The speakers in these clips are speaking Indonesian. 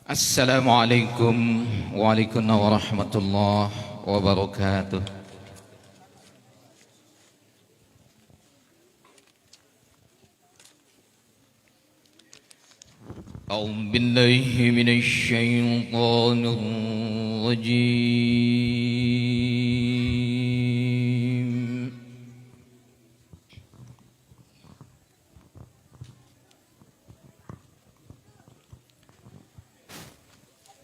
Assalamualaikum warahmatullahi wabarakatuh. A'udzu billahi minasy syaithanir rajim.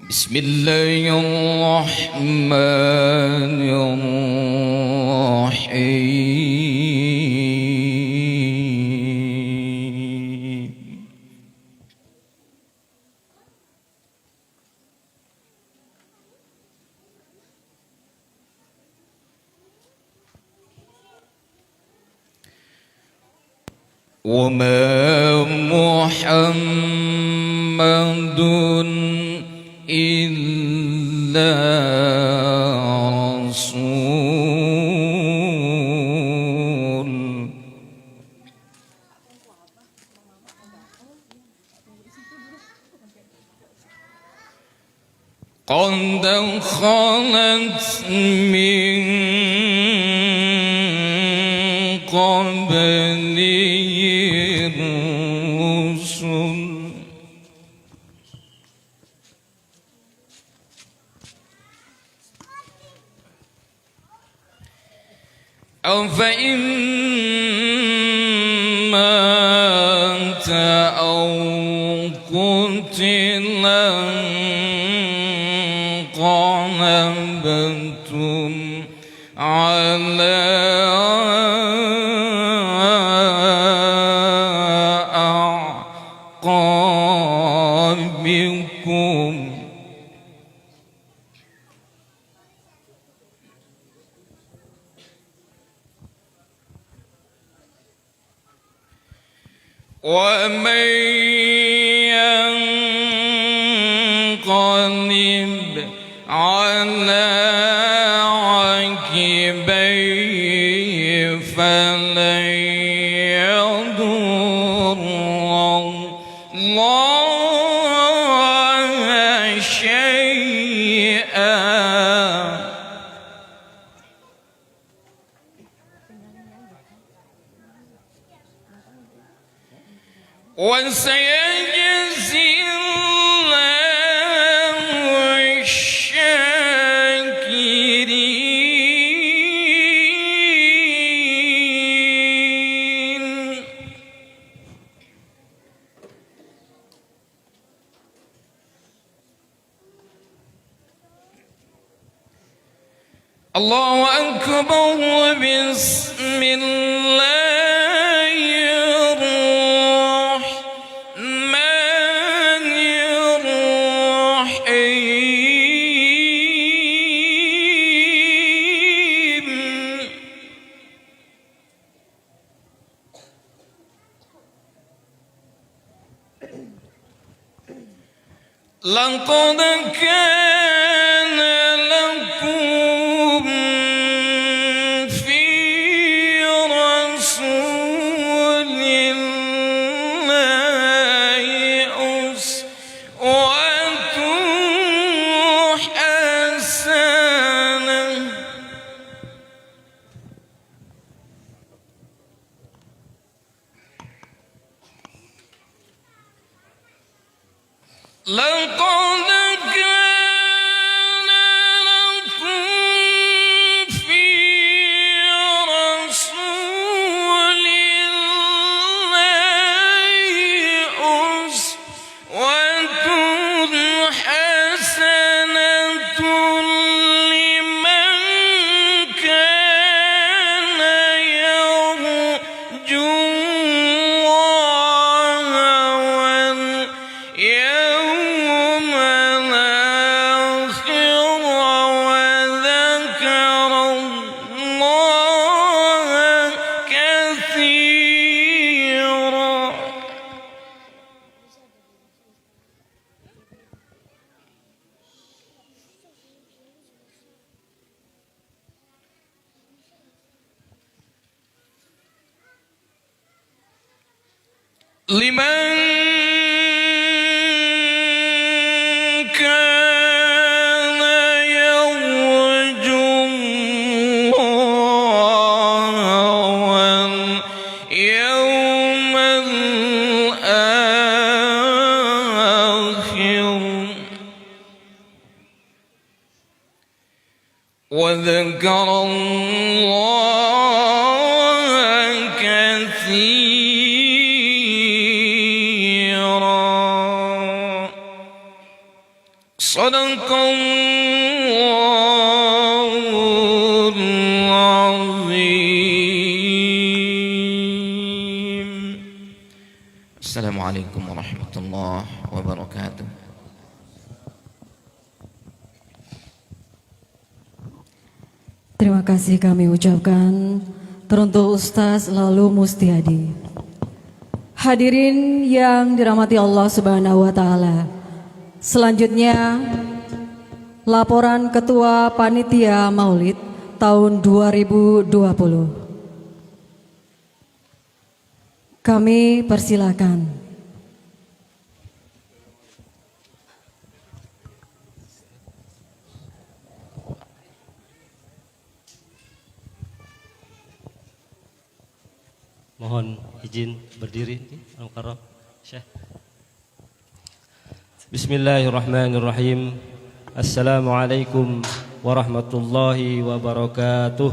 Bismillahirrahmanirrahim. Wa ma Muhammadun إلا رسول قد خلت من قبله الرسل أفإن مات أو قتل انقلبتم على أعقابكم ومن ينقلب على عقبيه فلن يضر الله شيئا وسيجزي الله الشاكرين. الله أكبر وبسم الله لقد كان لكم في رسول الله أسوة حسنة لقد كان لكم في رسول الله أسوة حسنة لمن كان يرجو الله واليوم الآخر وذكر الله كثيرا. لمن وذكر الله كثيرا صدق الله العظيم. Assalamualaikum warahmatullahi wabarakatuh. Terima kasih kami ucapkan teruntuk Ustaz Lalu Mustiadi. Hadirin yang dirahmati Allah Subhanahu wa taala. Selanjutnya laporan Ketua Panitia Maulid tahun 2020. Kami persilakan. Mohon izin berdiri Al-Mukarram Syekh. Bismillahirrahmanirrahim. Assalamualaikum warahmatullahi wabarakatuh.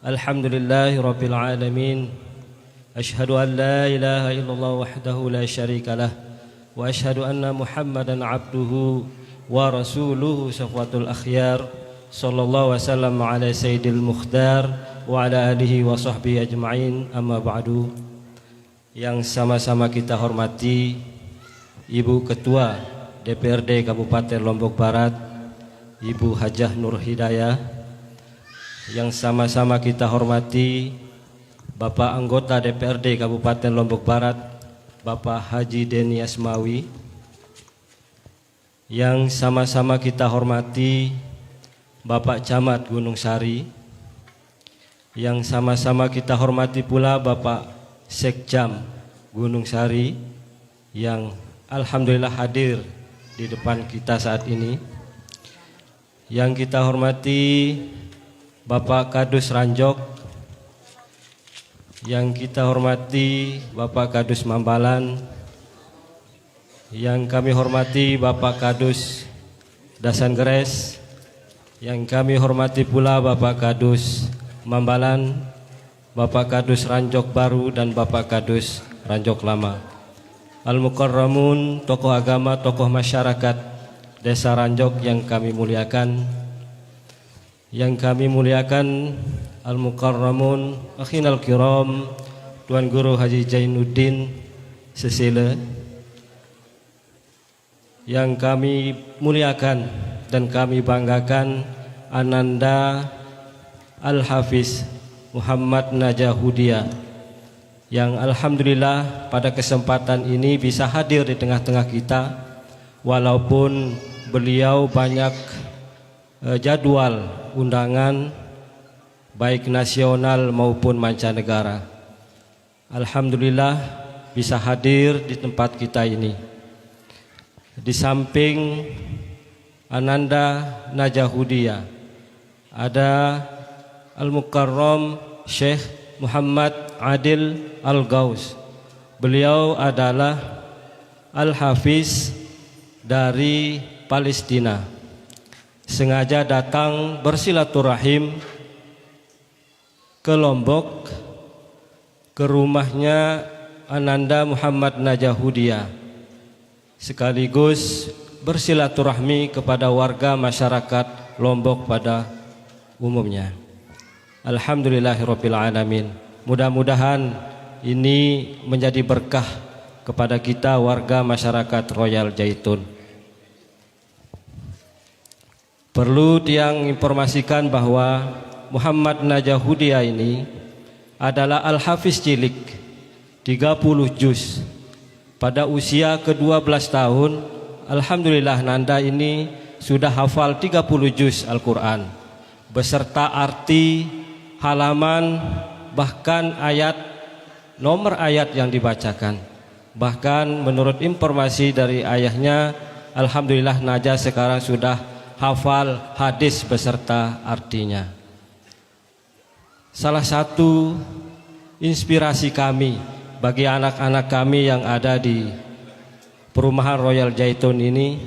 Alhamdulillahi rabbil alamin. Ashhadu an la ilaha illallah wahdahu la syarika lah wa ashhadu anna Muhammadan abduhu wa rasuluhu safwatul akhyar sallallahu wasallam ala sayyidil mukhtar wa ala alihi wa sahbihi ajma'in, amma ba'du. Yang sama-sama kita hormati Ibu Ketua DPRD Kabupaten Lombok Barat, Ibu Hajah Nur Hidayah. Yang sama-sama kita hormati Bapak Anggota DPRD Kabupaten Lombok Barat, Bapak Haji Deni Asmawi. Yang sama-sama kita hormati Bapak Camat Gunung Sari. Yang sama-sama kita hormati pula Bapak Sekjam Gunung Sari yang alhamdulillah hadir di depan kita saat ini. Yang kita hormati Bapak Kadus Ranjok. Yang kita hormati Bapak Kadus Mambalan. Yang kami hormati Bapak Kadus Dasan Geres. Yang kami hormati pula Bapak Kadus Mambalan, Bapak Kadus Ranjok Baru dan Bapak Kadus Ranjok Lama. Al-Mukarramun, tokoh agama, tokoh masyarakat Desa Ranjok yang kami muliakan. Yang kami muliakan Al-Mukarramun, akhinal kiram, Tuan Guru Haji Jainuddin Sesile. Yang kami muliakan dan kami banggakan Ananda Al-Hafiz Muhammad Najahudia yang alhamdulillah pada kesempatan ini bisa hadir di tengah-tengah kita walaupun beliau banyak jadwal undangan baik nasional maupun mancanegara. Alhamdulillah bisa hadir di tempat kita ini. Di samping Ananda Najahudia ada Al-Mukarram Syekh Muhammad Adil Al-Gaus. Beliau adalah Al-Hafiz dari Palestina. Sengaja datang bersilaturahim ke Lombok, ke rumahnya Ananda Muhammad Najahudia, sekaligus bersilaturahmi kepada warga masyarakat Lombok pada umumnya. Alhamdulillahirabbil alamin. Mudah-mudahan ini menjadi berkah kepada kita warga masyarakat Royal Jaitun. Perlu Tiang informasikan bahwa Muhammad Najahudia ini adalah Al-Hafiz cilik 30 juz. Pada usia ke-12 tahun, alhamdulillah Nanda ini sudah hafal 30 juz Al-Quran beserta arti, halaman, bahkan ayat, nomor ayat yang dibacakan. Bahkan menurut informasi dari ayahnya, alhamdulillah Najah sekarang sudah hafal hadis beserta artinya. Salah satu inspirasi kami bagi anak-anak kami yang ada di perumahan Royal Jaitun ini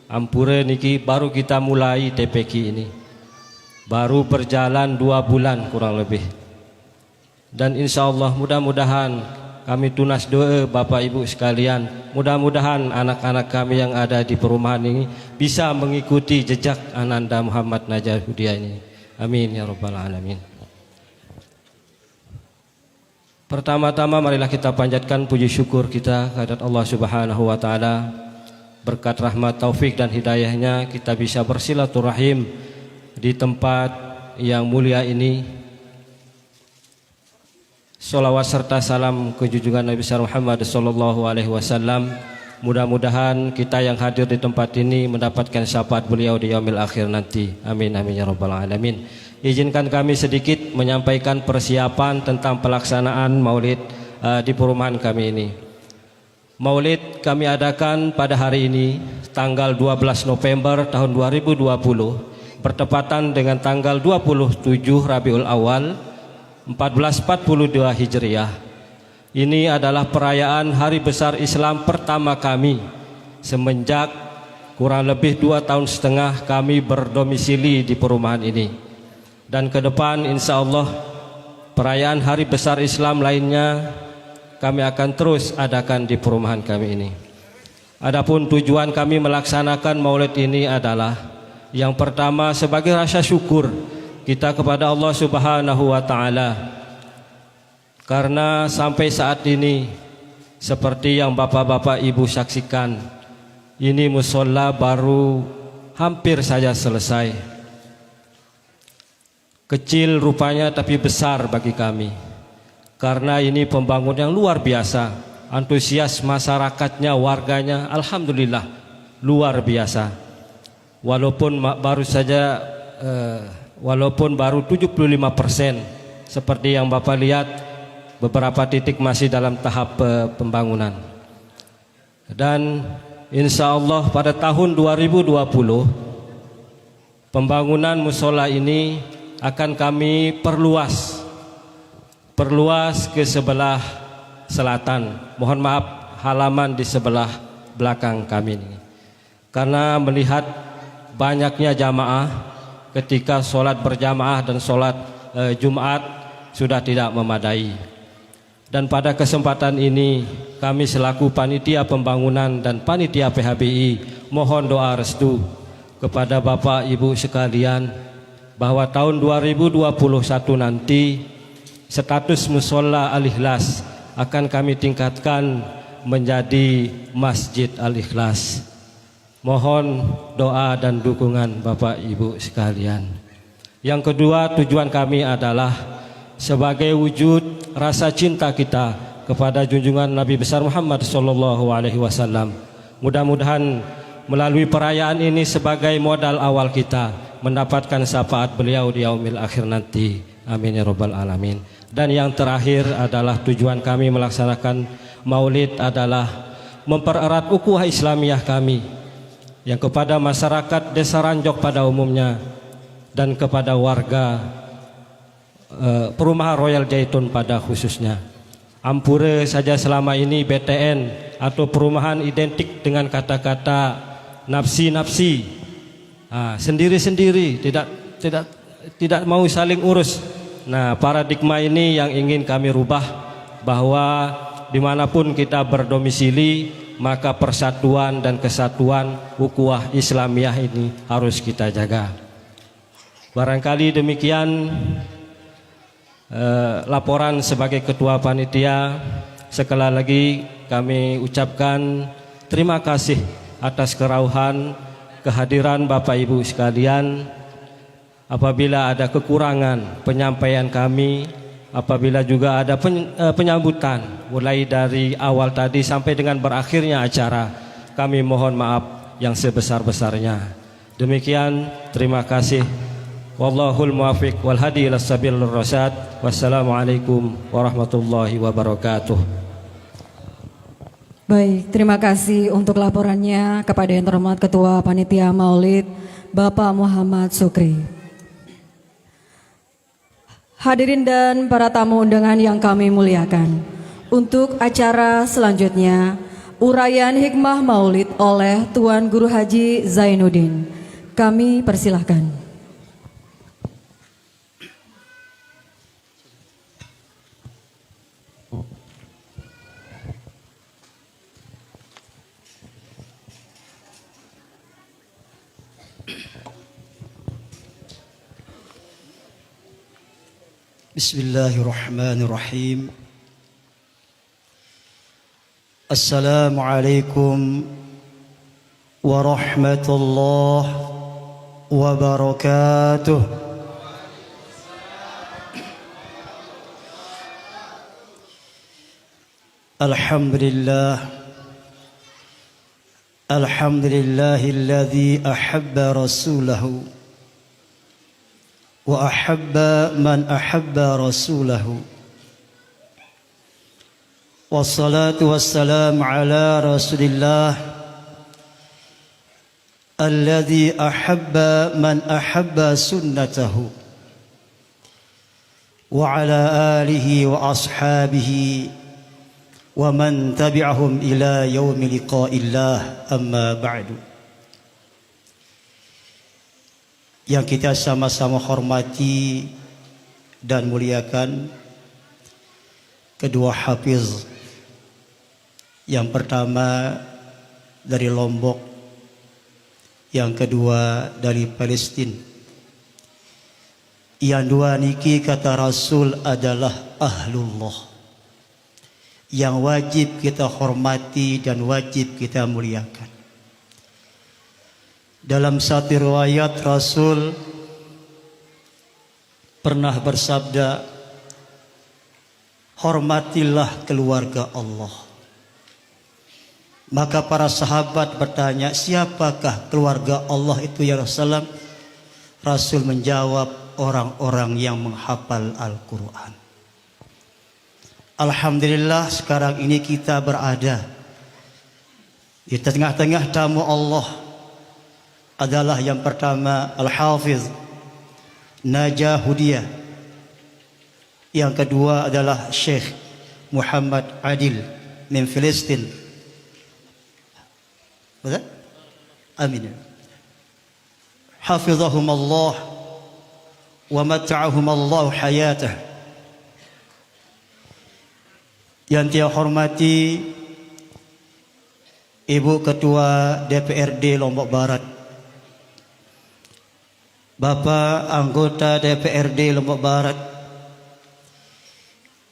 Ampure niki baru kita mulai TPQ ini. Baru berjalan 2 bulan kurang lebih. Dan insya Allah mudah-mudahan kami tunas doa Bapak Ibu sekalian. Mudah-mudahan anak-anak kami yang ada di perumahan ini bisa mengikuti jejak Ananda Muhammad Najahudia ini. Amin ya rabbal alamin. Pertama-tama marilah kita panjatkan puji syukur kita kehadirat Allah Subhanahu wa taala. Berkat rahmat taufik dan hidayahnya kita bisa bersilaturahim di tempat yang mulia ini. Salawat serta salam ke junjungan Nabi Muhammad sallallahu alaihi wasallam. Mudah-mudahan kita yang hadir di tempat ini mendapatkan syafaat beliau di yaumil akhir nanti. Amin amin ya rabbal alamin. Izinkan kami sedikit menyampaikan persiapan tentang pelaksanaan Maulid di perumahan kami ini. Maulid kami adakan pada hari ini tanggal 12 November tahun 2020 bertepatan dengan tanggal 27 Rabiul Awal 1442 Hijriah. Ini adalah perayaan hari besar Islam pertama kami semenjak kurang lebih 2,5 tahun kami berdomisili di perumahan ini. Dan ke depan insya Allah perayaan hari besar Islam lainnya kami akan terus adakan di perumahan kami ini. Adapun tujuan kami melaksanakan Maulid ini adalah yang pertama sebagai rasa syukur kita kepada Allah Subhanahu wa taala. Karena sampai saat ini seperti yang Bapak-bapak Ibu saksikan, ini musola baru hampir saja selesai. Kecil rupanya tapi besar bagi kami. Karena ini pembangunan yang luar biasa, antusias masyarakatnya, warganya, alhamdulillah luar biasa. Walaupun baru saja, walaupun baru 75%, seperti yang Bapak lihat, beberapa titik masih dalam tahap pembangunan. Dan insya Allah pada tahun 2020 pembangunan musola ini akan kami perluas ke sebelah selatan. Mohon maaf, halaman di sebelah belakang kami ini. Karena melihat banyaknya jamaah ketika sholat berjamaah dan sholat Jumat sudah tidak memadai. Dan pada kesempatan ini kami selaku panitia pembangunan dan panitia PHBI mohon doa restu kepada Bapak Ibu sekalian bahwa tahun 2021 nanti status musola Al-Ikhlas akan kami tingkatkan menjadi Masjid Al-Ikhlas. Mohon doa dan dukungan Bapak Ibu sekalian. Yang kedua, tujuan kami adalah sebagai wujud rasa cinta kita kepada junjungan Nabi besar Muhammad sallallahu alaihi wasallam. Mudah-mudahan melalui perayaan ini sebagai modal awal kita mendapatkan syafaat beliau di yaumil akhir nanti. Amin ya rabbal alamin. Dan yang terakhir adalah tujuan kami melaksanakan Maulid adalah mempererat ukhuwah Islamiyah kami yang kepada masyarakat Desa Ranjok pada umumnya dan kepada warga Perumahan Royal Jaitun pada khususnya. Ampure saja selama ini BTN atau perumahan identik dengan kata-kata nafsi-nafsi, sendiri-sendiri, tidak mau saling urus. Nah, paradigma ini yang ingin kami rubah, bahwa dimanapun kita berdomisili maka persatuan dan kesatuan ukhuwah Islamiyah ini harus kita jaga. Barangkali demikian laporan sebagai ketua panitia. Sekali lagi kami ucapkan terima kasih atas kerauhan kehadiran Bapak Ibu sekalian. Apabila ada kekurangan penyampaian kami, apabila juga ada penyambutan mulai dari awal tadi sampai dengan berakhirnya acara, kami mohon maaf yang sebesar-besarnya. Demikian, terima kasih. Wallahul muwaffiq wal hadi ila sabilir rasyad. Wassalamualaikum warahmatullahi wabarakatuh. Baik, terima kasih untuk laporannya kepada yang terhormat Ketua Panitia Maulid Bapak Muhammad Sukri. Hadirin dan para tamu undangan yang kami muliakan, untuk acara selanjutnya uraian hikmah maulid oleh Tuan Guru Haji Zainuddin. Kami persilahkan. Bismillahirrahmanirrahim. Assalamualaikum warahmatullahi wabarakatuh. Alhamdulillahilladzi ahabba rasulahu wa ahabba man ahabba rasulahu. Wassalatu wassalamu ala rasulillah alladzi ahabba man ahabba sunnatahu wa ala alihi wa ashabihi wa man tabi'ahum ila yaumi liqa'illah, amma ba'du. Yang kita sama-sama hormati dan muliakan kedua hafiz. Yang pertama dari Lombok, yang kedua dari Palestina. Yang dua niki kata Rasul adalah ahlullah, yang wajib kita hormati dan wajib kita muliakan. Dalam satu riwayat Rasul pernah bersabda, hormatilah keluarga Allah. Maka para sahabat bertanya, siapakah keluarga Allah itu ya Rasulullah? Rasul menjawab, orang-orang yang menghafal Al-Quran. Alhamdulillah sekarang ini kita berada di tengah-tengah tamu Allah. Adalah yang pertama Al-Hafiz Najahudiyah, yang kedua adalah Syekh Muhammad Adil min Filistin. Betul? Amin. Hafizahumallah wa mata'ahumallahu hayatah. Yang saya hormati Ibu Ketua DPRD Lombok Barat, Bapak anggota DPRD Lombok Barat,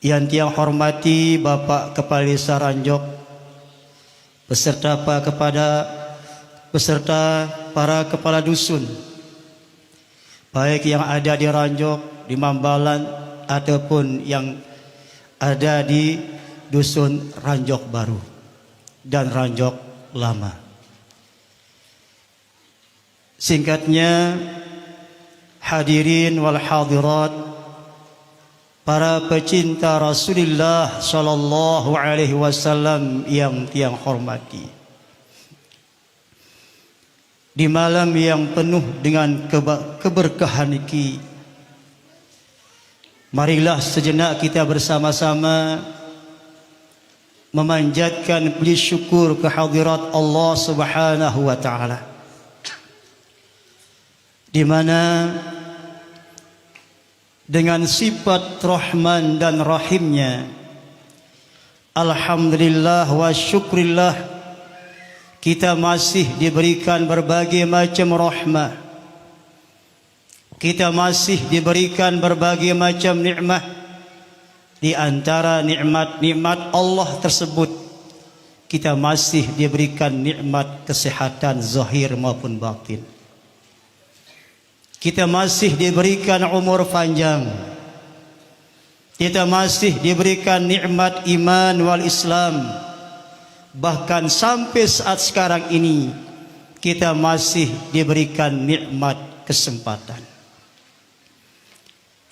yang saya hormati Bapak Kepala Desa Ranjok, beserta para kepala dusun, baik yang ada di Ranjok, di Mambalan, ataupun yang ada di dusun Ranjok Baru dan Ranjok Lama. Singkatnya, hadirin wal hadirat, para pecinta Rasulullah sallallahu alaihi wasallam yang tiang hormati. Di malam yang penuh dengan keberkahan ini, marilah sejenak kita bersama-sama memanjatkan puji syukur kehadirat Allah Subhanahu wa taala, di mana dengan sifat Rahman dan Rahimnya, alhamdulillah wa syukrillah, kita masih diberikan berbagai macam rahmah, kita masih diberikan berbagai macam nikmat. Di antara nikmat-nikmat Allah tersebut, kita masih diberikan nikmat kesehatan zahir maupun batin. Kita masih diberikan umur panjang. Kita masih diberikan nikmat iman wal Islam. Bahkan sampai saat sekarang ini, kita masih diberikan nikmat kesempatan.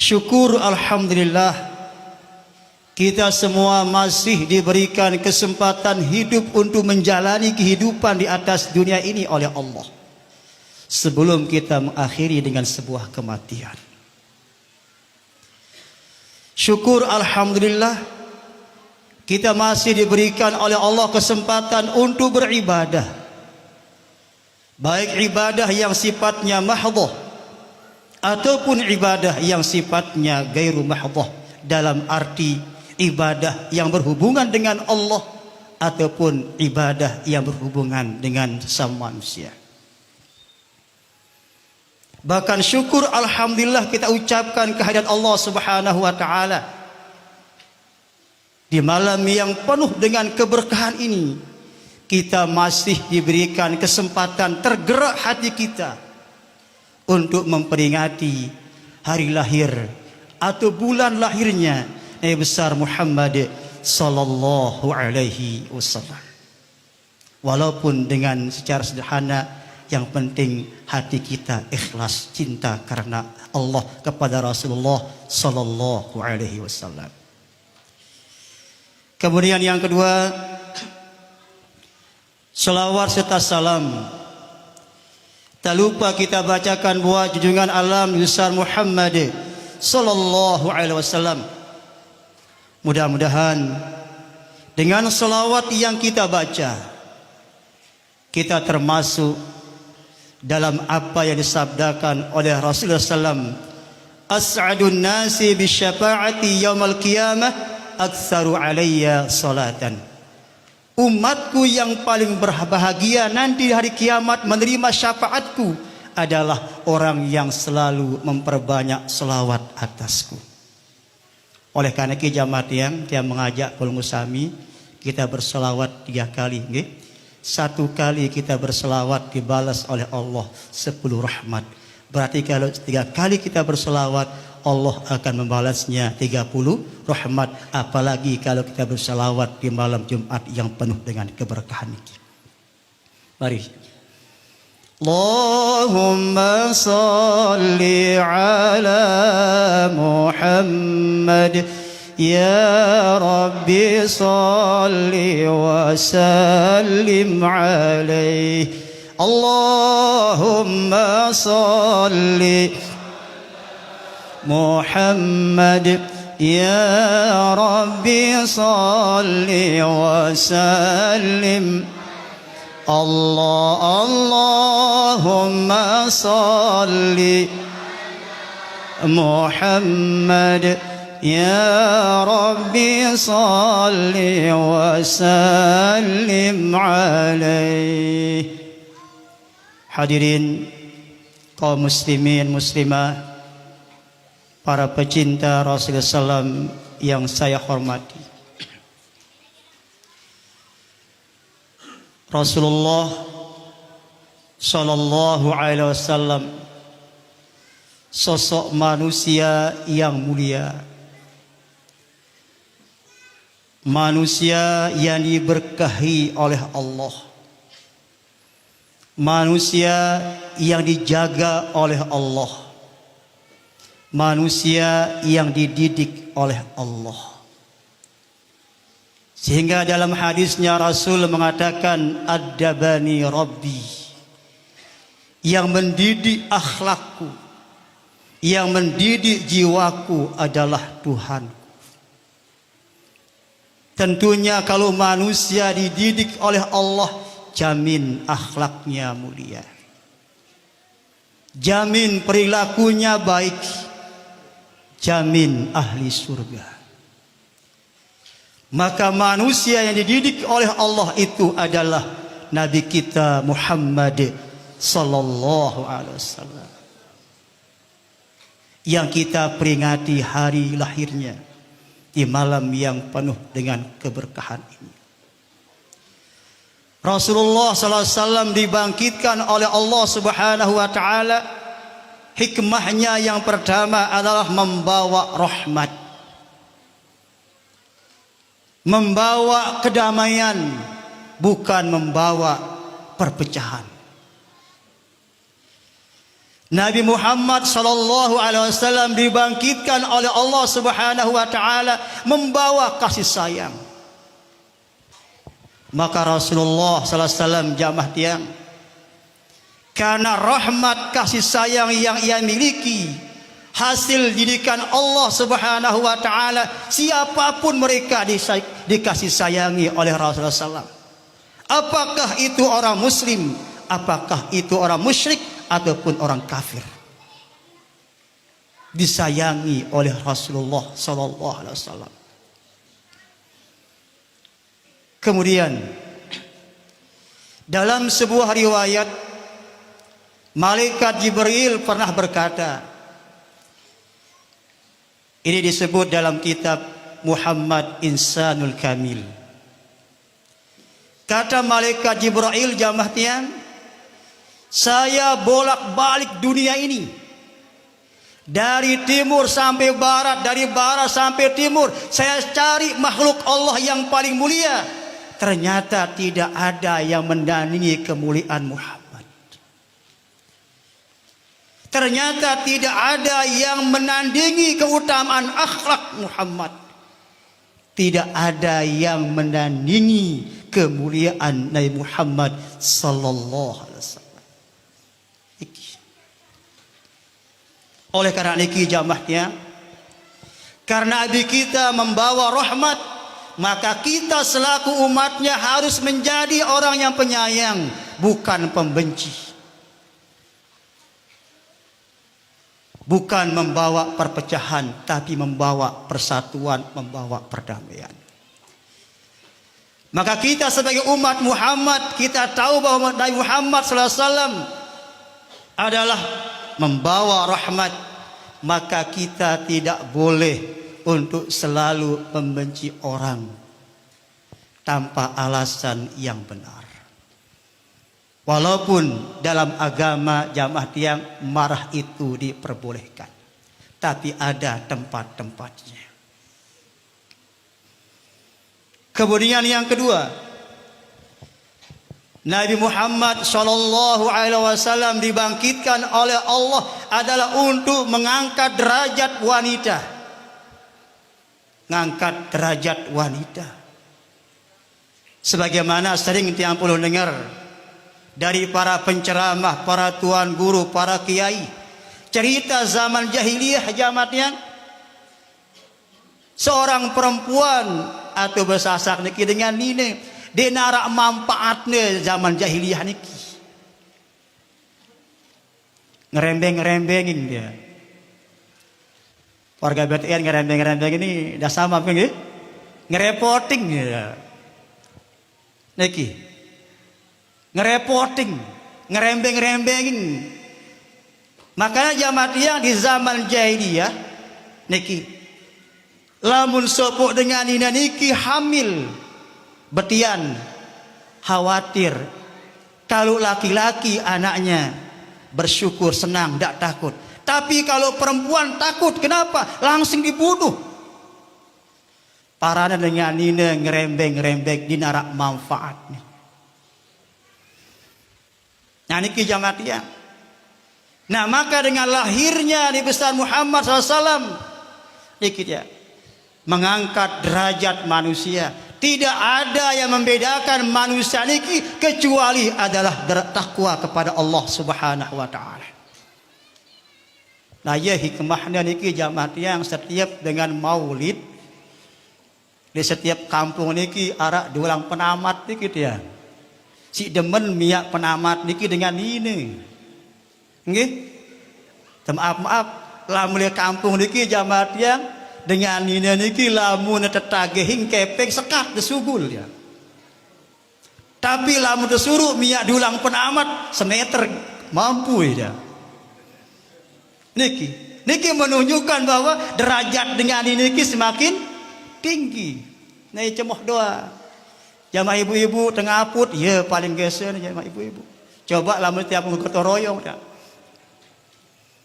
Syukur alhamdulillah, kita semua masih diberikan kesempatan hidup untuk menjalani kehidupan di atas dunia ini oleh Allah, sebelum kita mengakhiri dengan sebuah kematian. Syukur alhamdulillah, kita masih diberikan oleh Allah kesempatan untuk beribadah, baik ibadah yang sifatnya mahdhah ataupun ibadah yang sifatnya gairu mahdhah, dalam arti ibadah yang berhubungan dengan Allah ataupun ibadah yang berhubungan dengan sesama manusia. Bahkan syukur alhamdulillah kita ucapkan kehadirat Allah Subhanahu wa taala di malam yang penuh dengan keberkahan ini. Kita masih diberikan kesempatan, tergerak hati kita untuk memperingati hari lahir atau bulan lahirnya Nabi besar Muhammad sallallahu alaihi wasallam. Walaupun dengan secara sederhana, yang penting hati kita ikhlas cinta karena Allah kepada Rasulullah sallallahu alaihi wasallam. Kemudian yang kedua, selawat serta salam. Tak lupa kita bacakan buat junjungan alam besar Muhammad sallallahu alaihi wasallam. Mudah-mudahan dengan selawat yang kita baca, kita termasuk dalam apa yang disabdakan oleh Rasulullah SAW, as'adun nasi bisyafa'ati yaumal qiyamah aktsaru alayya salatan. Umatku yang paling berbahagia nanti di hari kiamat menerima syafaatku adalah orang yang selalu memperbanyak selawat atasku. Oleh karena itu jamaah yang mengajak kul musami kita berselawat 3 kali, nggih. 1 kali kita berselawat dibalas oleh Allah 10 rahmat. Berarti kalau 3 kali kita berselawat, Allah akan membalasnya 30 rahmat. Apalagi kalau kita berselawat di malam Jumat yang penuh dengan keberkahan ini. Mari. Allahumma salli ala Muhammad. Ya Rabbi salli wa sallim alaihi. Allahumma salli Muhammad. Ya Rabbi salli wa sallim. Allahumma salli Muhammad. Ya Rabbi salli wa sallim alaihi. Hadirin kaum muslimin muslimah, para pecinta Rasulullah SAW yang saya hormati, Rasulullah sallallahu alaihi wasallam sosok manusia yang mulia, manusia yang diberkahi oleh Allah, manusia yang dijaga oleh Allah, manusia yang dididik oleh Allah. Sehingga dalam hadisnya Rasul mengatakan, Adabani Rabbi, yang mendidik akhlakku, yang mendidik jiwaku adalah Tuhanku. Tentunya kalau manusia dididik oleh Allah, jamin akhlaknya mulia, jamin perilakunya baik, jamin ahli surga. Maka manusia yang dididik oleh Allah itu adalah Nabi kita Muhammad sallallahu alaihi wasallam, yang kita peringati hari lahirnya di malam yang penuh dengan keberkahan ini. Rasulullah SAW dibangkitkan oleh Allah Subhanahu wa taala. Hikmahnya yang pertama adalah membawa rahmat, membawa kedamaian, bukan membawa perpecahan. Nabi Muhammad sallallahu alaihi wasallam dibangkitkan oleh Allah Subhanahu wa taala membawa kasih sayang. Maka Rasulullah sallallahu alaihi wasallam jamaah tiang, karena rahmat kasih sayang yang ia miliki, hasil didikan Allah Subhanahu wa taala, siapapun mereka dikasih sayangi oleh Rasulullah SAW. Apakah itu orang muslim, apakah itu orang musyrik ataupun orang kafir, disayangi oleh Rasulullah sallallahu alaihi wasallam. Kemudian dalam sebuah riwayat, malaikat Jibril pernah berkata, ini disebut dalam kitab Muhammad Insanul Kamil. Kata malaikat Jibril, jamaah tiang, saya bolak-balik dunia ini, dari timur sampai barat, dari barat sampai timur, saya cari makhluk Allah yang paling mulia. Ternyata tidak ada yang mendandingi kemuliaan Muhammad. Ternyata tidak ada yang menandingi keutamaan akhlak Muhammad. Tidak ada yang menandingi kemuliaan Nabi Muhammad sallallahu alaihi wasallam. Oleh karena niki jamaahnya, karena Nabi kita membawa rahmat, maka kita selaku umatnya harus menjadi orang yang penyayang, bukan pembenci. Bukan membawa perpecahan, tapi membawa persatuan, membawa perdamaian. Maka kita sebagai umat Muhammad, kita tahu bahwa Nabi Muhammad SAW adalah membawa rahmat. Maka kita tidak boleh untuk selalu membenci orang tanpa alasan yang benar. Walaupun dalam agama jamaah tiang marah itu diperbolehkan, tapi ada tempat-tempatnya. Kemudian yang kedua, Nabi Muhammad SAW dibangkitkan oleh Allah adalah untuk mengangkat derajat wanita. Mengangkat derajat wanita. Sebagaimana sering tiang puluh dengar dari para penceramah, para tuan guru, para kiai, cerita zaman jahiliyah jamatnya, seorang perempuan atau bersasak niki dengan nini denara manfaatnya zaman jahiliyah niki, ngerembeng-ngerembengin dia. Warga BTN ngerembeng-ngerembeng ini dah sama kan ya? Ngerepoting dia. Niki ngerepoting, ngerembeng-rembengin. Makanya jamaah yang di zaman jahiliyah niki, lamun sopok dengan ina niki hamil betian, khawatir kalau laki-laki anaknya bersyukur senang tidak takut. Tapi kalau perempuan takut, kenapa? Langsung dibunuh. Parana dengan ina ngerembeng-rembeng dinarak manfaatnya. Nah niki jamaah tiang. Nah maka dengan lahirnya Nabi besar Muhammad SAW, niki dia mengangkat derajat manusia. Tidak ada yang membedakan manusia niki kecuali adalah takwa kepada Allah Subhanahu wa taala. Nah ya hikmahnya niki jamaah tiang, setiap dengan maulid di setiap kampung niki arak dulang penamat niki dia. Si demen miak penamat niki dengan ini. Nggih. Maaf, lamun di kampung niki jamaah tiang dengan ini niki lamun tetagehing kepeng sekat desugul ya. Tapi lamun disuruh miak dulang penamat semeter mampu ya. Niki menunjukkan bahwa derajat dengan ini niki semakin tinggi. Nah cemoh doa. Jamaah ibu-ibu tengah aput, ya paling geser jamaah ibu-ibu. Coba lamun tiap ngegotong royong dah.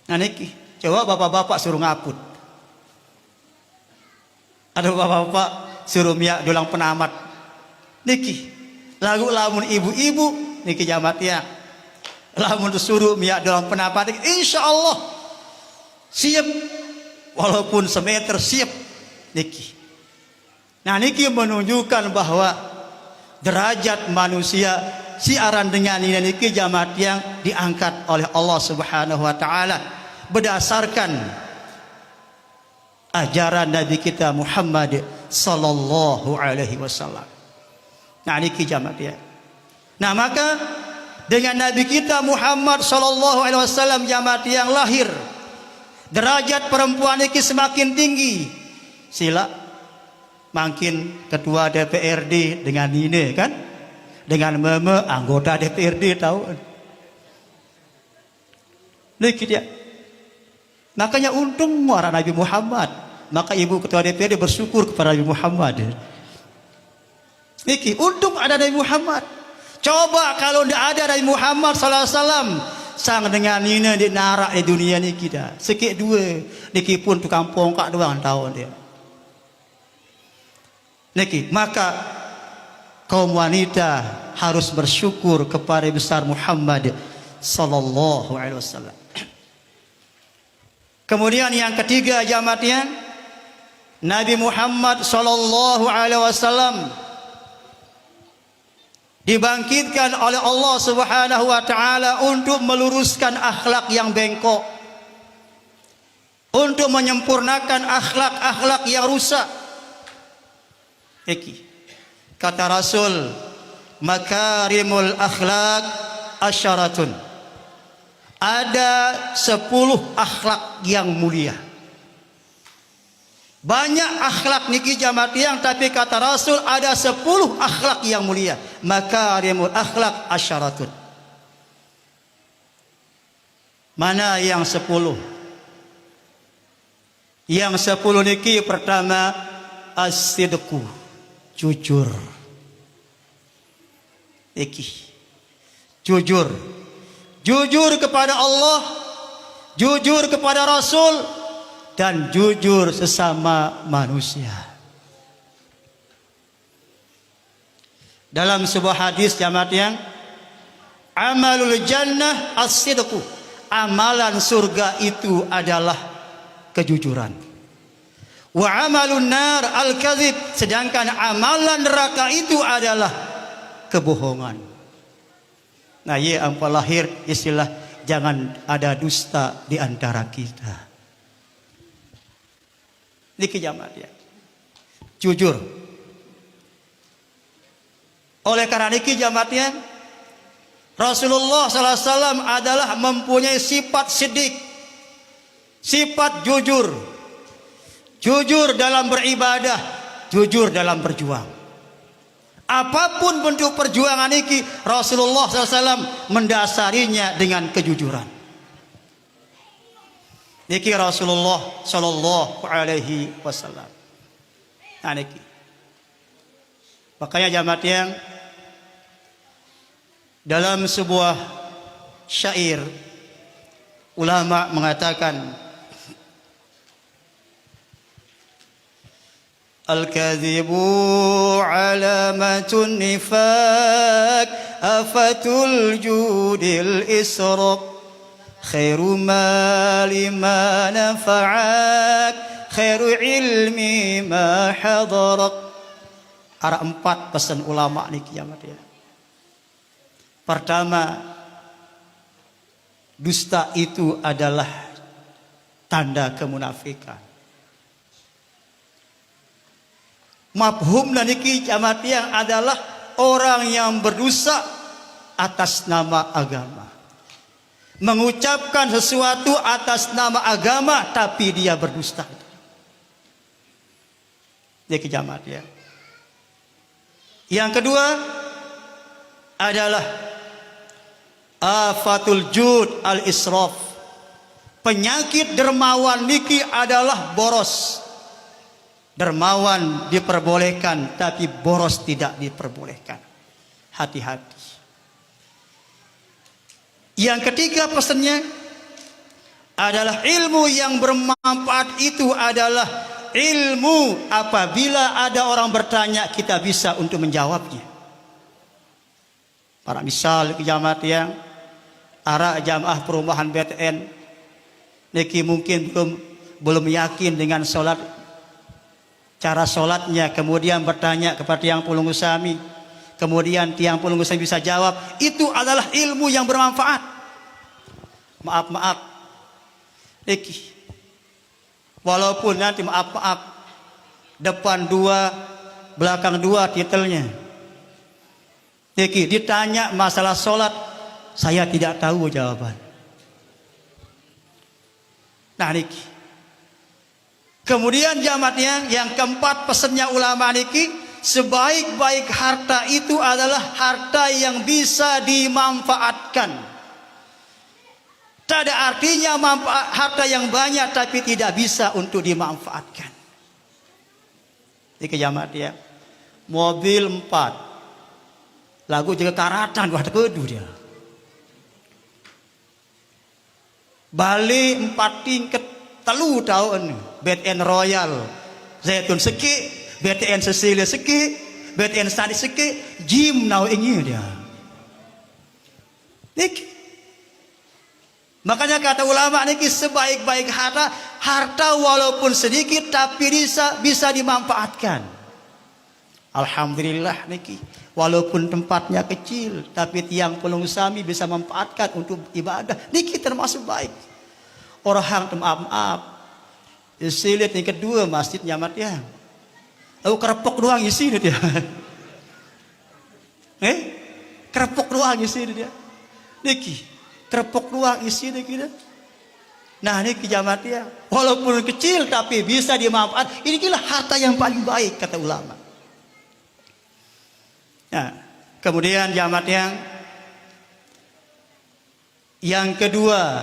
Nah niki, coba bapak-bapak suruh ngaput. Ada bapak-bapak suruh miak dulang penamat. Niki, lagu lamun ibu-ibu niki jamaah tiang. Lamun suruh miak dulang penamat, insya Allah siap, walaupun semeter siap niki. Nah niki menunjukkan bahwa derajat manusia siaran dengan ini jamaah yang diangkat oleh Allah Subhanahu wa taala berdasarkan ajaran Nabi kita Muhammad sallallahu alaihi wasallam. Nah niki jamaah dia. Nah maka dengan Nabi kita Muhammad sallallahu alaihi wasallam jamaah yang lahir, derajat perempuan niki semakin tinggi. Sila makin ketua DPRD dengan Nine kan, dengan meme anggota DPRD tahu. Niki dia. Makanya untung muara Nabi Muhammad. Maka ibu ketua DPRD bersyukur kepada Nabi Muhammad. Niki untung ada Nabi Muhammad. Coba kalau tidak ada Nabi Muhammad sallallahu alaihi wasallam, sang dengan ini di narak di dunia ni kita. Sikit dua, niki pun tukang pongkak doang tahun dia. Niki, maka kaum wanita harus bersyukur kepada besar Muhammad sallallahu alaihi wasallam. Kemudian yang ketiga jamaatnya, Nabi Muhammad sallallahu alaihi wasallam dibangkitkan oleh Allah Subhanahu wa taala untuk meluruskan akhlak yang bengkok, untuk menyempurnakan akhlak-akhlak yang rusak. Iki kata Rasul, makarimul akhlak asyaratun. Ada 10 akhlak yang mulia. Banyak akhlak niki jamaah yang, tapi kata Rasul ada 10 akhlak yang mulia. Makarimul akhlak asyaratun. Mana yang 10? Yang 10 niki pertama as-sidqu, jujur. Iki jujur. Jujur kepada Allah, jujur kepada Rasul, dan jujur sesama manusia. Dalam sebuah hadis jamaah yang, amalul jannah as-sidqu, amalan surga itu adalah kejujuran. Wa amalun nar al-kadzib, sedangkan amalan neraka itu adalah kebohongan. Nah, ya ampun lahir istilah jangan ada dusta di antara kita. Niki jamaah dia. Jujur. Oleh karena niki jamaahnya, Rasulullah sallallahu alaihi wasallam adalah mempunyai sifat sidik, sifat jujur. Jujur dalam beribadah, jujur dalam berjuang. Apapun bentuk perjuangan ini, Rasulullah SAW mendasarinya dengan kejujuran. Niki Rasulullah Sallallahu Alaihi Wasallam. Nah niki. Makanya jamaah yang dalam sebuah syair ulama mengatakan, al-kadhibu alamatun nifaq, afatul judil israq, khairu mali ma nafa'ak, khairu ilmi ma hadarak. Ada 4 pesan ulama ni kiamat ya. Pertama, dusta itu adalah tanda kemunafikan. Mafhum niki jamaah yang adalah orang yang berdosa atas nama agama, mengucapkan sesuatu atas nama agama tapi dia berdusta. Niki jamaah ya. Yang kedua adalah afatul jud al-israf. Penyakit dermawan niki adalah boros. Dermawan diperbolehkan, tapi boros tidak diperbolehkan. Hati-hati. Yang ketiga pesannya adalah ilmu yang bermanfaat itu adalah ilmu apabila ada orang bertanya kita bisa untuk menjawabnya. Para misal jamaah yang arah jamaah perumahan BTN niki mungkin belum yakin dengan sholat, cara sholatnya, kemudian bertanya kepada tiang pulung usami, kemudian tiang pulung usami bisa jawab, itu adalah ilmu yang bermanfaat. Maaf, Walaupun nanti maaf, depan 2, belakang 2 titelnya. Niki ditanya masalah sholat, saya tidak tahu jawaban. Nah niki. Kemudian jamaatnya yang keempat pesannya ulama niki, sebaik-baik harta itu adalah harta yang bisa dimanfaatkan. Tak ada artinya harta yang banyak tapi tidak bisa untuk dimanfaatkan. Niki jamaatnya, mobil 4, lagu juga karatan gua kedu dia. Bali 4 tingkat telu tahun, BTN Royal, Zaitun seki, BTN Cecilia seki, BTN Sadi seki, Jim now ini dia. Niki. Makanya kata ulama niki sebaik-baik harta walaupun sedikit tapi bisa dimanfaatkan. Alhamdulillah niki, walaupun tempatnya kecil tapi tiang pulung sami bisa manfaatkan untuk ibadah. Niki termasuk baik. Orang maaf. Isi lihat yang kedua masjid nyamat ya. Lalu kerepok doang isi dia. Kerepok doang isi dia. Niki, kerepok doang isi dia. Nah niki jamaat ya. Walaupun kecil tapi bisa dimanfaatkan. Inilah harta yang paling baik kata ulama. Nah, kemudian jamaat yang kedua,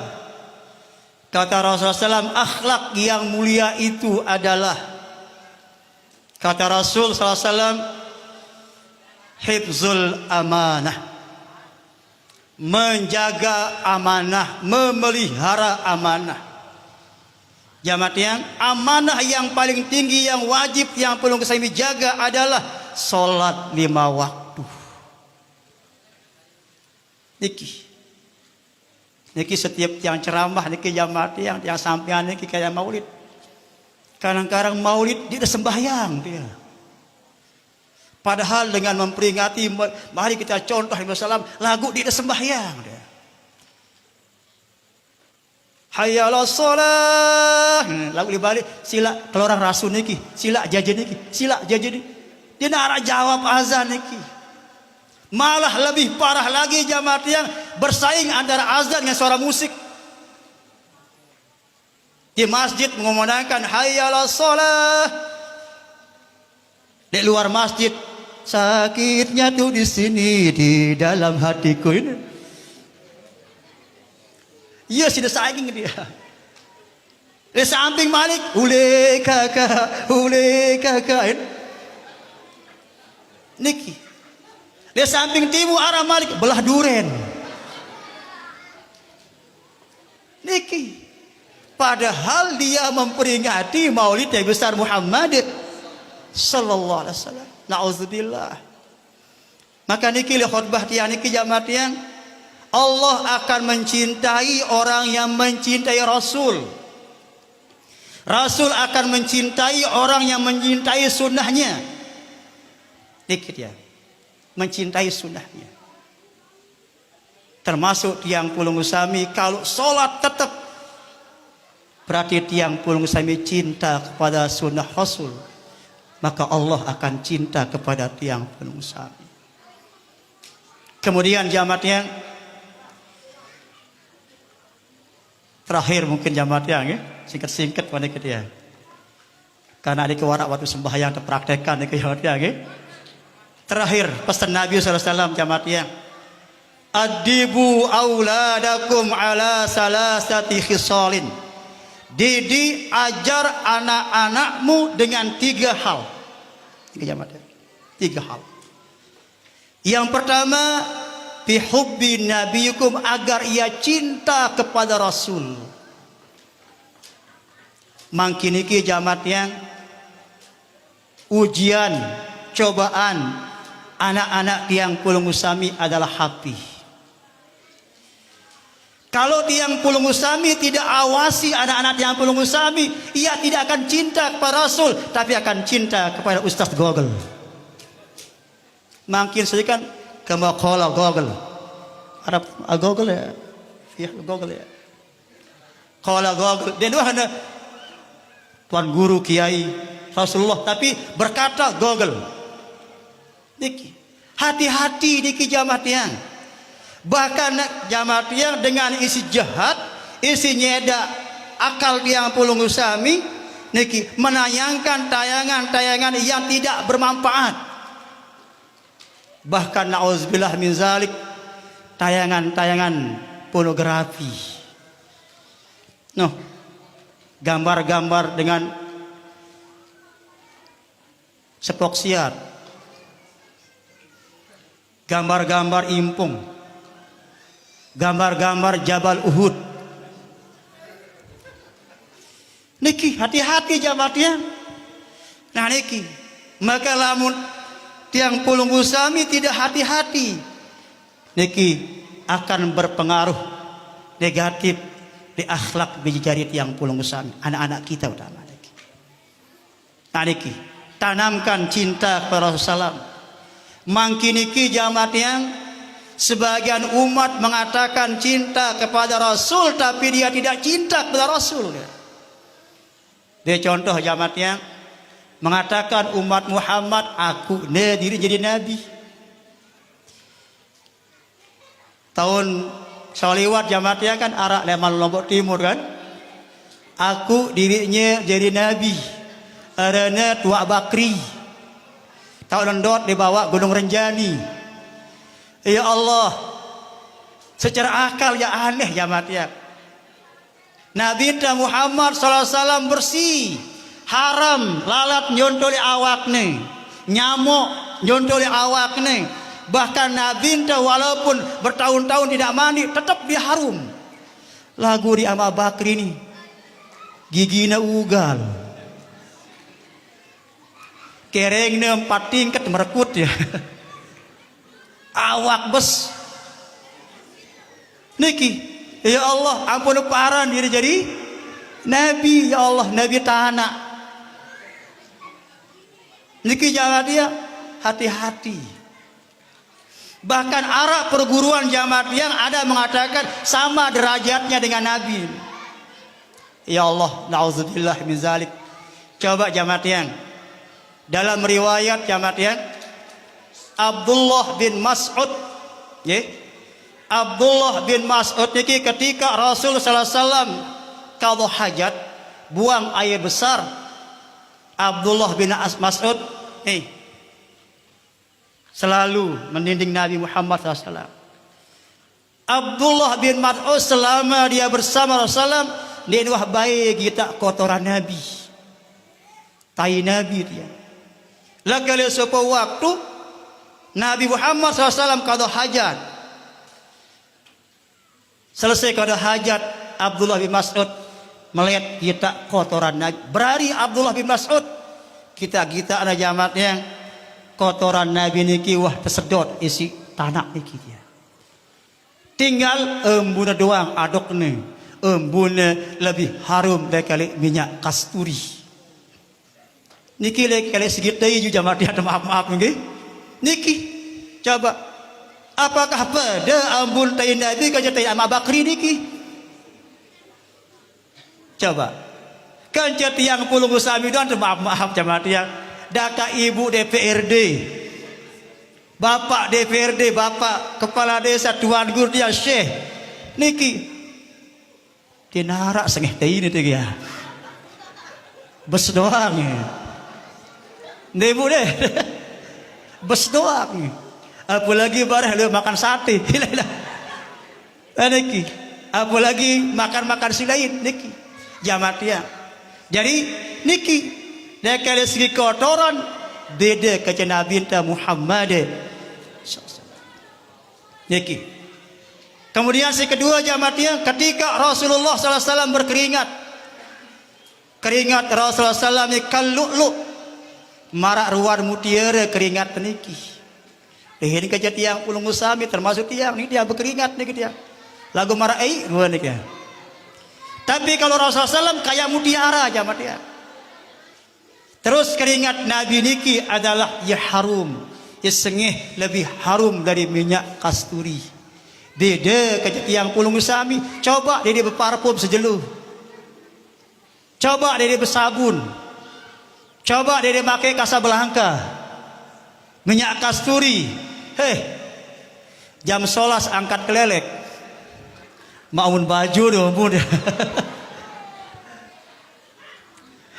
kata Rasulullah SAW, akhlak yang mulia itu adalah, kata Rasul SAW, hifzul amanah, menjaga amanah, memelihara amanah. Jamaat amanah yang paling tinggi, yang wajib, yang perlu kami jaga adalah sholat 5 waktu. Niki setiap yang ceramah niki jamaat yang sampean niki kayak maulid. Kadang-kadang maulid dia sembahyang dia. Padahal dengan memperingati, mari kita contoh Rasulullah lagu dia sembahyang dia. Hayya 'alas shalah. Lagu dibalik sila kelorang rasul niki, sila jajan niki, sila jajan niki. Dia nak jawab azan niki. Malah lebih parah lagi jamaat yang bersaing antara azan dengan suara musik. Di masjid mengumandangkan hayya 'alas shalah. Di luar masjid, sakitnya tuh di sini di dalam hatiku ini. Iya sudah saking dia. Di samping Malik, ule kakak. Niki. Di samping timur arah Malik, belah duren. Niki. Padahal dia memperingati maulid yang besar Muhammad sallallahu alaihi wasallam. Nauzubillah. Maka niki li khutbah dia niki jamaat yang Allah akan mencintai orang yang mencintai Rasul. Rasul akan mencintai orang yang mencintai sunnahnya. Niki dia mencintai sunnahnya. Termasuk tiang pulung usami kalau sholat tetap berarti tiang pulung usami cinta kepada sunnah Rasul, maka Allah akan cinta kepada tiang pulung usami. Kemudian jamaatnya terakhir mungkin jamaatnya ya, singkat-singkat pada dia. Karena ada kewarak waktu sembahyang terpraktekkan di jamaatnya ya. Terakhir pesan Nabi SAW jamaatnya, adibu auladakum ala salasati khisalin. Didi ajar anak-anakmu dengan 3 hal. 3 hal. Yang pertama, bihubbi nabiyukum, agar ia cinta kepada Rasul. Mangkin iki jamaatnya ujian, cobaan anak-anak tiang pulung usami adalah hapi. Kalau tiang pulung usami tidak awasi anak-anak tiang pulung usami, ia tidak akan cinta kepada Rasul, tapi akan cinta kepada Ustaz Google. Makin saja kan kama qala Google. Arab Google ya. Ya Google ya. Qala Google. Dan Tuan guru kiai Rasulullah, tapi berkata Google. Niki hati-hati niki jamaah tiang. Bahkan jamaah tiang dengan isi jahat, isi nyeda akal tiang pulung usami niki menayangkan tayangan-tayangan yang tidak bermanfaat. Bahkan nauzubillah min zalik, tayangan-tayangan pornografi. Gambar-gambar dengan sepoksiat, gambar-gambar impung, gambar-gambar Jabal Uhud. Niki hati-hati jamaah tiang. Nah niki, maka lamun tiang pulung usami tidak hati-hati, niki akan berpengaruh negatif di akhlak bijari tiang pulung usami, anak-anak kita utama niki. Nah niki, tanamkan cinta kepada Rasulullah. Mangkin niki jamaah tiang, sebagian umat mengatakan cinta kepada Rasul tapi dia tidak cinta kepada Rasul. Dia contoh jamaah tiang mengatakan umat Muhammad aku diri jadi nabi. Tahun Soliwat jamaah tiang kan arah Leman Lombok Timur kan. Aku dirinya jadi nabi. Arana Tua Bakri. Tahun endot dibawa Gunung Renjani. Ya Allah, secara akal ya aneh jamaah tiang. Nabi Muhammad SAW bersih, haram lalat nyontoli awakne, nyamuk nyontoli awakne. Bahkan Nabi walaupun bertahun-tahun tidak mandi tetap dia harum. Lagu di Ama Bakri ini gigina ugal, kerengnya 4 tingkat merekut ya. Awak bes niki, ya Allah ampun paran diri jadi nabi. Ya Allah, nabi tanah niki jangan dia hati-hati. Bahkan arah perguruan jamaah yang ada mengatakan sama derajatnya dengan nabi. Ya Allah, nauzubillah min zalik. Coba jamaah yang dalam riwayat jamaah yang Abdullah bin Mas'ud, ya. Abdullah bin Mas'ud niki ketika Rasul sallallahu alaihi wasallam qadha hajat, buang air besar, Abdullah bin Mas'ud selalu meninding Nabi Muhammad SAW. Abdullah bin Mas'ud selama dia bersama Rasulullah, dia wah baik kita kotoran Nabi, tai Nabi dia. Lagi sebuah waktu Nabi Muhammad SAW qadha hajat. Selesai qadha hajat, Abdullah bin Mas'ud melihat kita kotoran Nabi. Berari Abdullah bin Mas'ud, kita anak jamaah yang kotoran Nabi niki wah tersedot isi tanah niki dia. Tinggal embuna doang adok nih. Embuna lebih harum dari minyak kasturi. Niki lagi kali segitu ju jamaah dia maaf nggih. Niki coba apakah pada ambun tai Nabi kaja tai Ama Bakri niki? Coba kan yang pulung usami don maaf jamaah dia. Daka ibu DPRD, bapak DPRD, bapak kepala desa Tuan Guru dia Syekh niki tinarak sengeh teh ini tuh ya bes doang ya ibu deh bes doang apalagi bareh lu makan sate niki apalagi makan silain niki jamatia. Jadi niki dari segi kotoran beda ke Nabi Muhammad niki. Kemudian si kedua jamaah ketika Rasulullah SAW berkeringat, keringat Rasulullah SAW ni kalulu marak ruar mutiara keringat niki. Ini kerja tiang pulung usami termasuk tiang ni dia berkeringat niki dia. Lagu marak dua niki. Tapi kalau Rasulullah SAW kayak mutiara jamaah dia. Terus keringat Nabi niki adalah ya harum, ya sengih lebih harum dari minyak kasturi. Beda kerja tiang pulung usami. Coba dia berparfum sejeluh. Coba dia bersabun. Coba dia pakai Casablanca. Minyak kasturi. Jam 11 angkat kelelek. Maumun baju doh mun.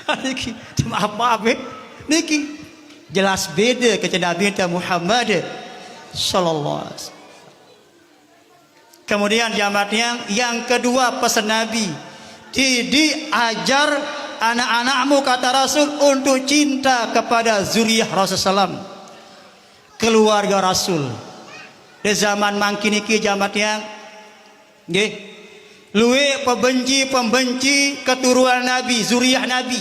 Niki apa niki jelas beda ke Nabi Muhammad sallallahu alaihi wasallam. Kemudian jamaatnya yang kedua pesan Nabi, diajar anak-anakmu kata Rasul untuk cinta kepada zuriyah Rasulullah SAW, keluarga Rasul. Di zaman mangkin iki jamaatnya nggih luwe pembenci keturunan Nabi, zuriyah Nabi,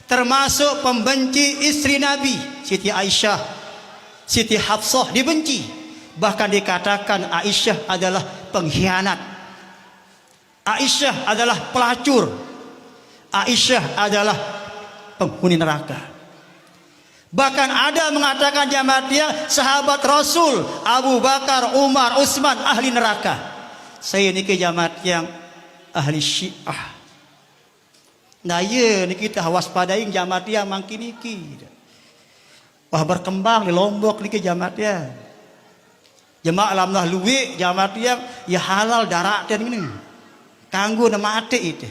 termasuk pembenci istri Nabi, Siti Aisyah, Siti Hafsah dibenci. Bahkan dikatakan Aisyah adalah pengkhianat, Aisyah adalah pelacur, Aisyah adalah penghuni neraka. Bahkan ada mengatakan jamaatnya sahabat Rasul Abu Bakar, Umar, Utsman ahli neraka. Saya niki jamaat yang ahli Syiah. Nah iya niki kita waspadai jamaat yang mangkin niki. Wah berkembang di Lombok niki jamaat ya. Jemaah alhamdulillah luwe jamaat yang ya halal darah dan ini. Kanggo nama ate itu.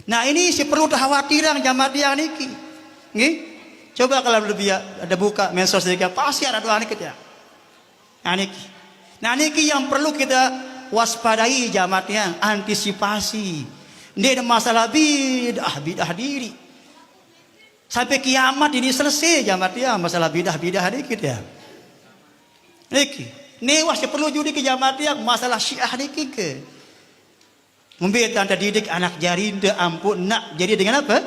Nah ini si perlu kekhawatiran jamaat yang niki. Nggih. Coba kalau lebih ada buka medsos sedikit pasti ada doa niki ya. Nah niki yang perlu kita waspadai jamaat yang antisipasi. Ini ada masalah bidah diri. Sampai kiamat ini selesai jamaat yang masalah bidah dikit ya. Niki, ini wasi perlu judi ke jamaat yang masalah Syiah niki ke. Membiarkan didik anak jarinda ampun nak jadi dengan apa?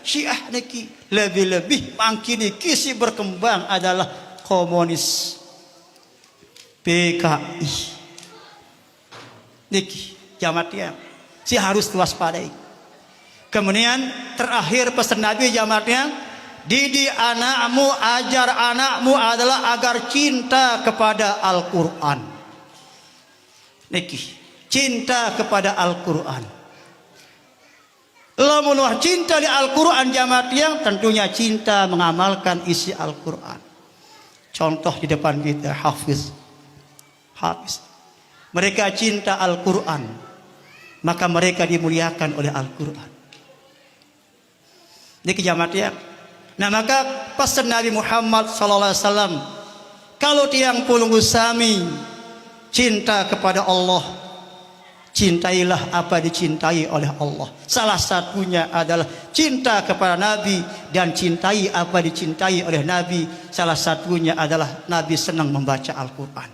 Syiah niki lebih makin niki si berkembang adalah komunis PKI. Niki jamaat yang si harus waspadai. Kemudian terakhir pesan Nabi jamaat yang didik anakmu, ajar anakmu adalah agar cinta kepada Al-Quran. Niki cinta kepada Al-Quran. Lamun wah cinta di Al-Quran jamaat yang tentunya cinta mengamalkan isi Al-Quran. Contoh di depan kita Hafiz. Mereka cinta Al-Quran, maka mereka dimuliakan oleh Al-Quran. Niki jamaat yang. Nah maka pesan Nabi Muhammad sallallahu alaihi wasallam, kalau tiang pulung usami cinta kepada Allah, cintailah apa dicintai oleh Allah. Salah satunya adalah cinta kepada Nabi, dan cintai apa dicintai oleh Nabi. Salah satunya adalah Nabi senang membaca Al-Quran.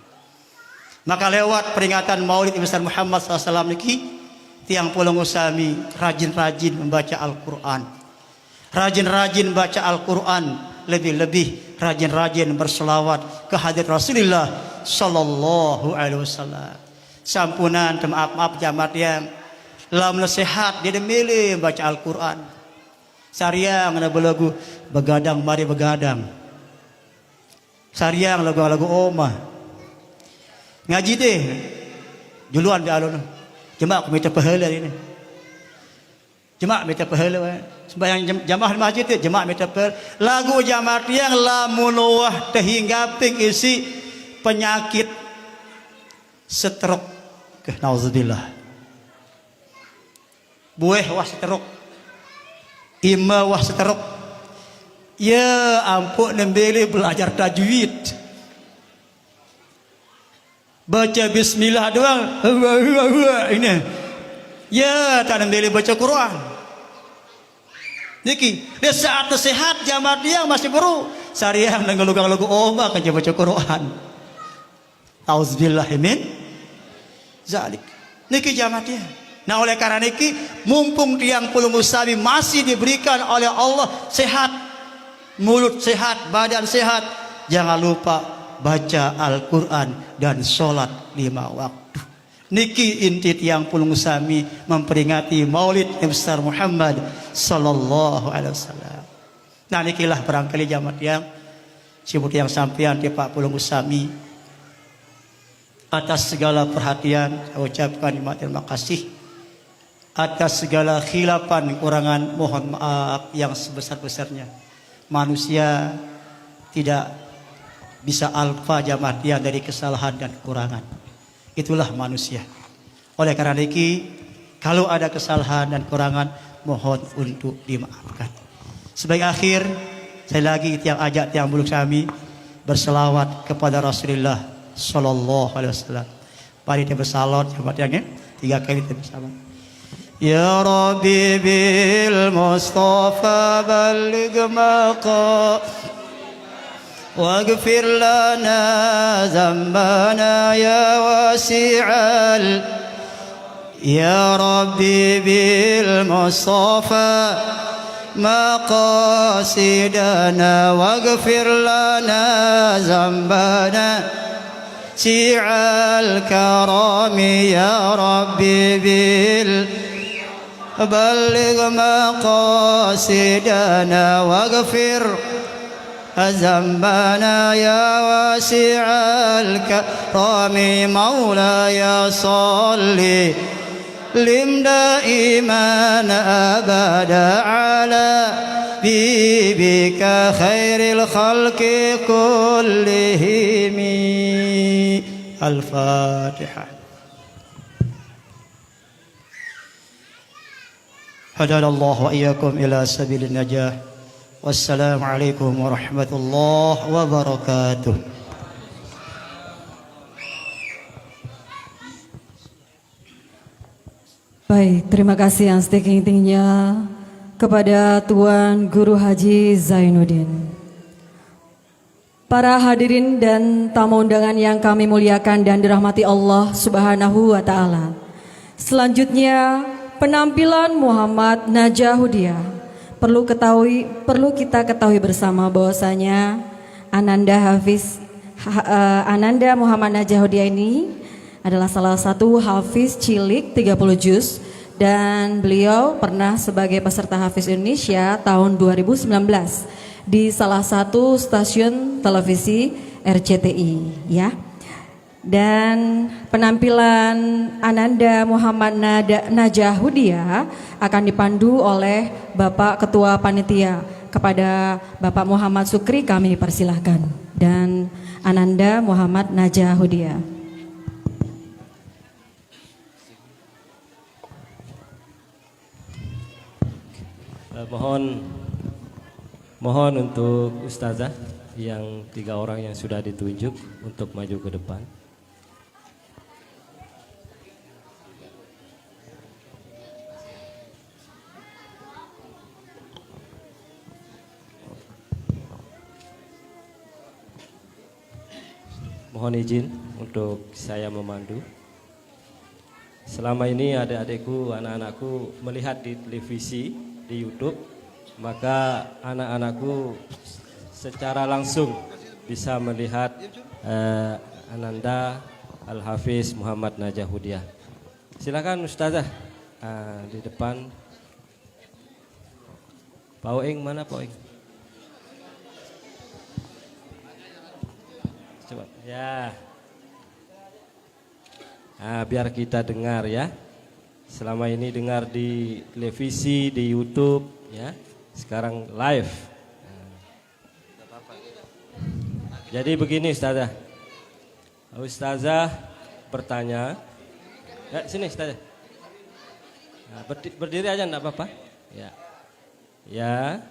Maka lewat peringatan Maulid Nabi Muhammad SAW niki, tiang pulung usami rajin-rajin membaca Al-Quran. Rajin-rajin baca Al-Quran, lebih-lebih rajin-rajin berselawat ke hadirat Rasulullah sallallahu alaihi wasallam. Sampunan maaf jamaat yang lamun sehat dia milih baca Al-Quran. Sariang ada lagu begadang mari begadang. Sariang lagu-lagu omah. Ngaji deh. Duluan di alun. Jemaah minta pahala ini. Jemaah minta pahala. Sembahyang jamaah di masjid itu jemaah minta pahala. Lagu jamaah yang lamun wah tehinggaping isi penyakit stroke. Nauzubillah. Bueh wah stroke. Ima wah stroke. Ya ampun nembeli belajar tajwid. Baca bismillah doang. Ini. Ya tak nembeli baca Quran. Niki, dia saat sehat jamaah dia masih baru. Sariang dengan lagu-lagu omah kan baca Quran. Auzubillah min zalik. Niki jamaah dia. Nah oleh karena niki mumpung tiang puluh musabi masih diberikan oleh Allah sehat, mulut sehat, badan sehat, jangan lupa baca Al-Quran dan sholat 5 waktu. Niki inti tiang puluh musami memperingati Maulid Nabi besar Muhammad sallallahu alaihi wasallam. Nah nikilah barangkali jamaah yang sibuk yang sampean di Pak Pulung Usami atas segala perhatian saya ucapkan terima kasih. atas segala khilafan kekurangan, mohon maaf yang sebesar-besarnya. Manusia tidak bisa alfa jamatian dari kesalahan dan kekurangan. Itulah manusia. Oleh karena itu, kalau ada kesalahan dan kekurangan, mohon untuk dimaafkan. Sebagai akhir, saya lagi tiang ajak tiang buluk kami berselawat kepada Rasulullah sallallahu alaihi wasallam. Mari kita bersalawat jamaah 3 kali kita bersama. Ya Rabbi bil Mustafa balligh maqa waghfir lana dhanbana ya wasi'al. Ya Rabbi bil Mustafa maqasidana waghfir lana dhanbana si'al karami ya Rabbi bil balligh maqasidana waghfir dhanbana ya wasi'al karami maulaya salli lim daiman abada ala bibika khairil khalqi kullihim. Al-Fatihah. Hadanallahu wa iyyakum ila sabilin najah. Wassalamu alaikum warahmatullahi wabarakatuh. Baik, terima kasih yang setinggi-tingginya kepada Tuan Guru Haji Zainuddin. Para hadirin dan tamu undangan yang kami muliakan dan dirahmati Allah Subhanahu wa taala. Selanjutnya, penampilan Muhammad Najahudiah. Perlu kita ketahui bersama bahwasanya Ananda Muhammad Najahudiah ini adalah salah satu hafiz cilik 30 juz dan beliau pernah sebagai peserta Hafiz Indonesia tahun 2019 di salah satu stasiun televisi RCTI ya. Dan penampilan Ananda Muhammad Najahudiah akan dipandu oleh Bapak Ketua Panitia. Kepada Bapak Muhammad Sukri kami persilahkan. Dan Ananda Muhammad Najahudiah. Mohon untuk ustazah yang 3 orang yang sudah ditunjuk untuk maju ke depan. Mohon izin untuk saya memandu. Selama ini adik-adikku, anak-anakku melihat di televisi, di YouTube, maka anak-anakku secara langsung bisa melihat Ananda Al-Hafiz Muhammad Najahudiah. Silakan ustazah di depan. Pak Oeng, mana Pak Oeng? Coba ya. Biar kita dengar ya. Selama ini dengar di televisi, di YouTube ya. Sekarang live. Jadi begini ustazah. Ustazah bertanya. Ya, sini ustazah. Berdiri aja enggak apa-apa. Ya. Ya.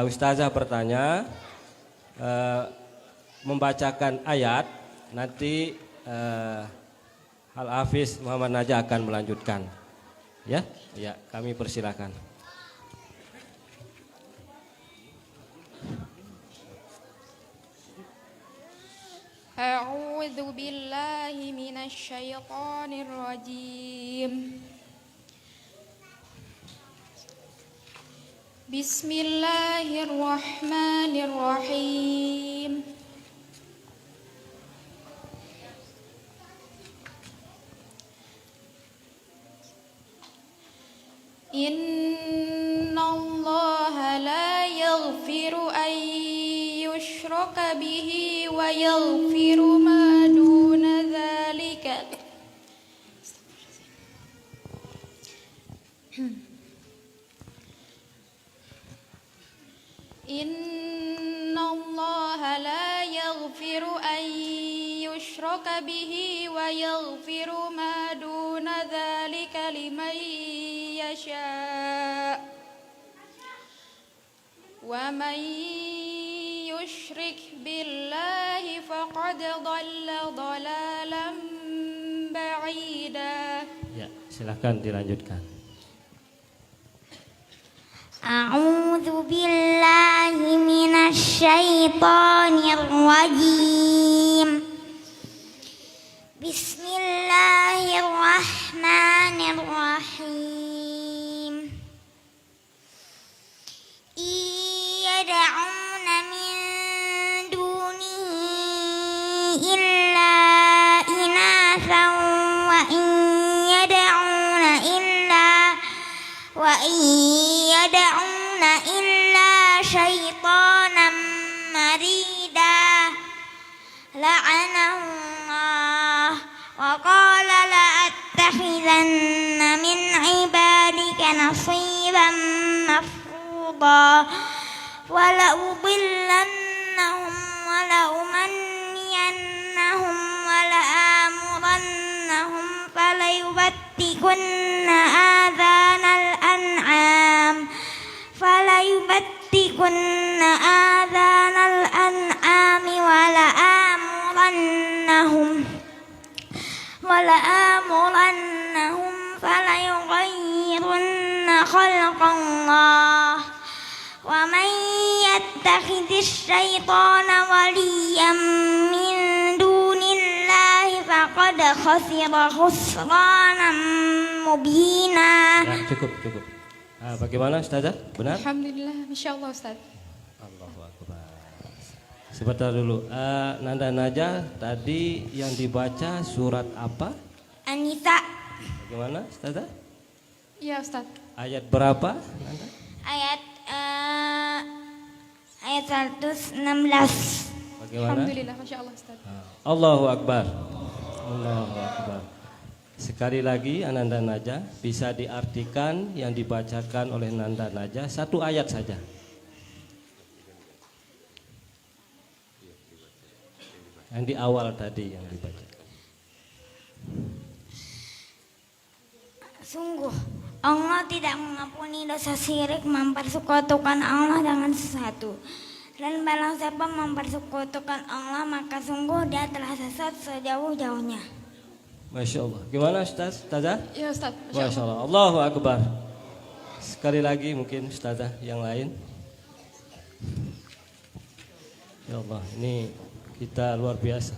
Ustazah bertanya, membacakan ayat, nanti Al-Hafiz Muhammad Najah akan melanjutkan. Ya, ya, kami persilakan. A'udzu billahi minasy syaithanir rajim. Bismillahirrahmanirrahim. Innallaha la yaghfiru an yushraka bihi wa yaghfiru ma duna dzalika إن الله لا يغفر أن يشرك به ويغفر ما دون ذلك لمن يشاء ومن يشرك بالله فقد ضل ضلالا بعيدا. Ya, silakan dilanjutkan. A'udzu billahi minasyaitonir rajim. Bismillahirrahmanirrahim. Yad'una min dunihi illa inathan wa in yad'una illa syaitanan marida la'anahu Allah wa qala la'attakhidanna min ibadika nasiban mafruḍa wa la'udillannahum wa la'umanniyannahum wa la'amurannahum falayubattikunna adhanal an'am wa la'amurannahum falayughayyirunna khalqallah wa man yattakhidhish syaitana waliyyan min dunillahi faqad khasira khusranan mubina. Ya, cukup. Bagaimana Ustazah? Benar? Alhamdulillah, insyaallah Ustaz. Allahu Akbar. Sebentar dulu. Nanda Najah tadi yang dibaca surat apa? An-Nisa. Bagaimana Ustazah? Iya Ustaz. Ayat berapa? Nanda? Ayat 116. Bagaimana? Alhamdulillah, masyaallah Ustaz. Allahu Akbar. Allahu Akbar. Sekali lagi Ananda Najah bisa diartikan yang dibacakan oleh Nanda Najah satu ayat saja. Yang di awal tadi yang dibaca. Sungguh Allah tidak mengampuni dosa syirik mempersekutukan Allah dengan sesuatu. Dan barang siapa mempersekutukan Allah maka sungguh dia telah sesat sejauh-jauhnya. Masya Allah. Gimana Ustazah? Iya Ustaz, Masya Allah. Allahu Akbar. Sekali lagi mungkin Ustazah yang lain. Ya Allah, ini kita luar biasa.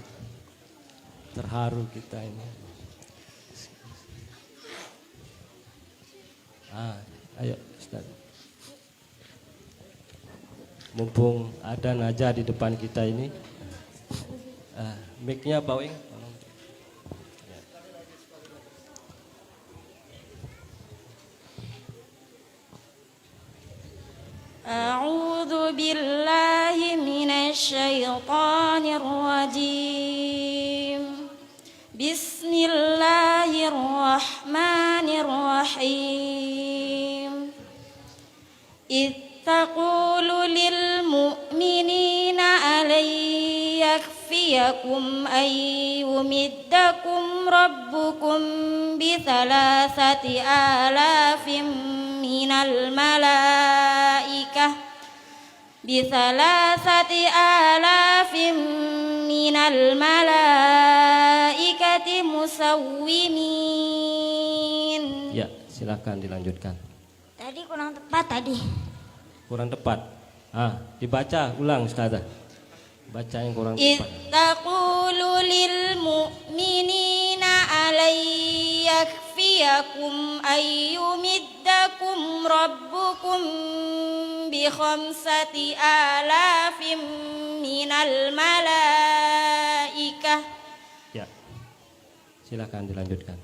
Terharu kita ini. Ayo Ustaz. Mumpung ada Najah di depan kita ini. Mic-nya Pak Wing. أعوذ بالله من الشيطان الرجيم بسم الله الرحمن الرحيم إذ تقول للمؤمنين ألن يكفيكم أن يمدكم ربكم ب3,000 من الملائكة musawwimin. Ya, silakan dilanjutkan. Tadi kurang tepat tadi. Kurang tepat. Dibaca ulang Ustazah. Baca yang kurang tepat. Ittaqulu lil mu'minina alay yakfiyakum ayyumiddakum rabbukum bi 5,000 minal malaikah. Ya. Silakan dilanjutkan.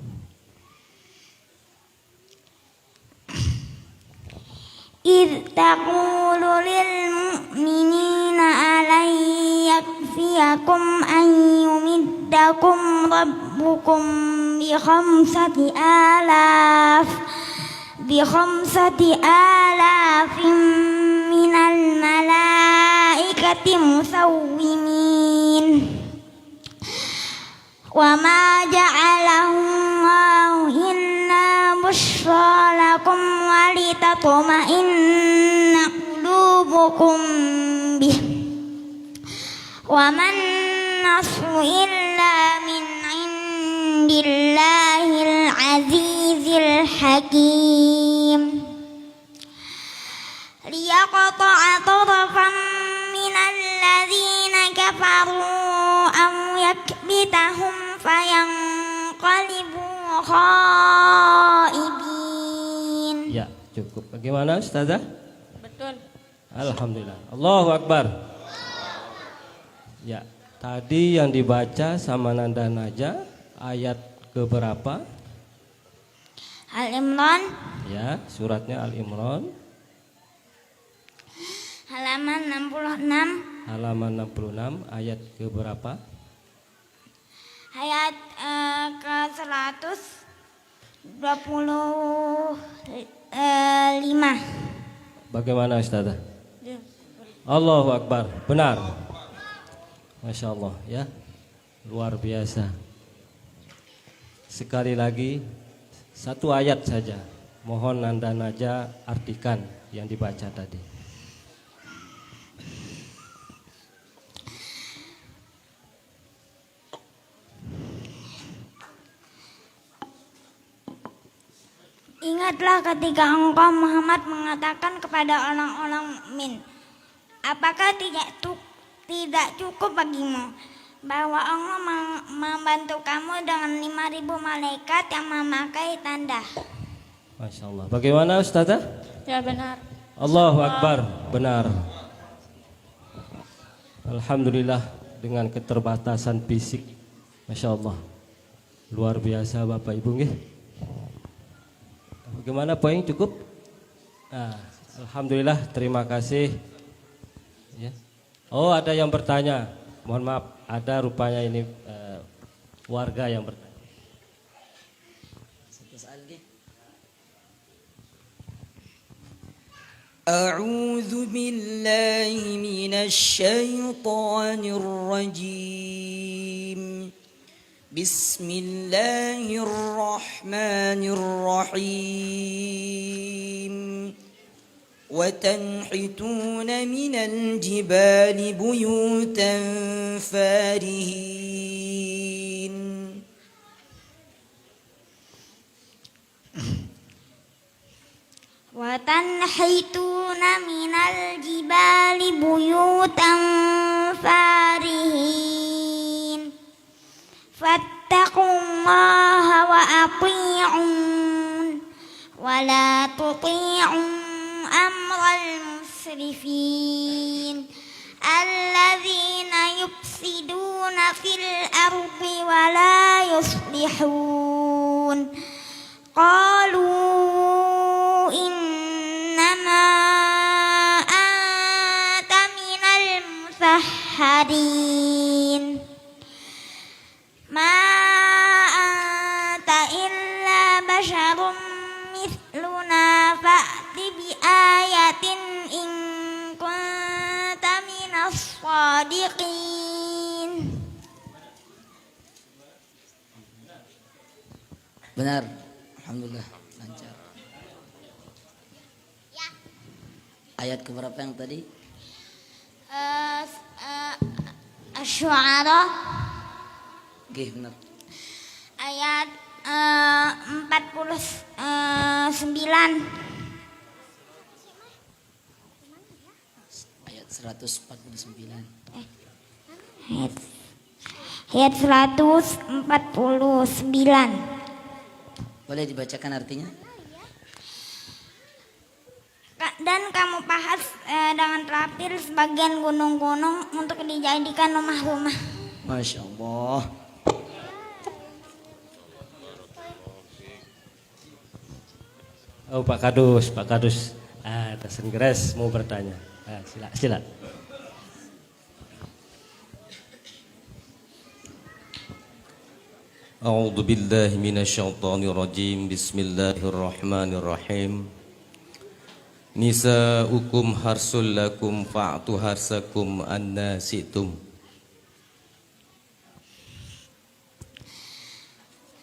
إذ تقول للمؤمنين ألن يكفيكم أن يمدكم ربكم ب5,000 من الملائكة مسومين وما جعله الله إلا بشرى لكم ولتطمئن قلوبكم به وما النصر إلا من عند الله العزيز الحكيم ليقطع طرفا من الذين كفروا أو يكبتهم فينقلبوا خائبين. Ya, cukup. Bagaimana Ustazah? Betul. Alhamdulillah. Allahu Akbar. Ya, tadi yang dibaca sama Nanda Naja ayat keberapa? Al-Imran Ya, suratnya Al-Imran halaman 66 halaman 66 ayat keberapa? ayat ke 125. Bagaimana Ustazah? Allahu Akbar. Benar. Masya Allah ya. Luar biasa. Sekali lagi satu ayat saja. Mohon Nanda Naja artikan yang dibaca tadi. Ingatlah ketika engkau Muhammad mengatakan kepada orang-orang mukmin, apakah tidak cukup bagimu bahwa Allah membantu kamu dengan 5.000 malaikat yang memakai tanda? Masya Allah. Bagaimana Ustazah? Ya benar. Allahu Akbar. Benar. Alhamdulillah dengan keterbatasan fisik. Masya Allah. Luar biasa Bapak Ibu nggih. Bagaimana poin cukup? Nah, alhamdulillah, terima kasih. Ya. Oh, ada yang bertanya. Mohon maaf, ada rupanya ini warga yang bertanya. أعوذ بالله من الشيطان الرجيم بسم الله الرحمن الرحيم وتنحتون من الجبال بيوتا فارهين وتنحتون من الجبال بيوتا فارهين فاتقوا الله وأطيعون ولا تطيعوا أمر المسرفين الذين يفسدون في الأرض ولا يصلحون قالوا إنما أنت من المسحرين ما أنت إلا بشر مثلنا فأت بآية إن كنت من الصادقين. Benar, alhamdulillah lancar. Ayat keberapa yang tadi? Asy-Syu'ara Oke, benar. ayat 49. Ayat 149. Ayat 149. Boleh dibacakan artinya? Dan kamu bahas dengan terakhir sebagian gunung-gunung untuk dijadikan rumah-rumah. Masya Allah. Oh Pak Kadus. Tasenggeres mau bertanya. Sila. أعوذ بالله من الشيطان الرجيم بسم الله الرحمن الرحيم Nisa'ukum harsul lakum fa'tu harsakum anna si'tum.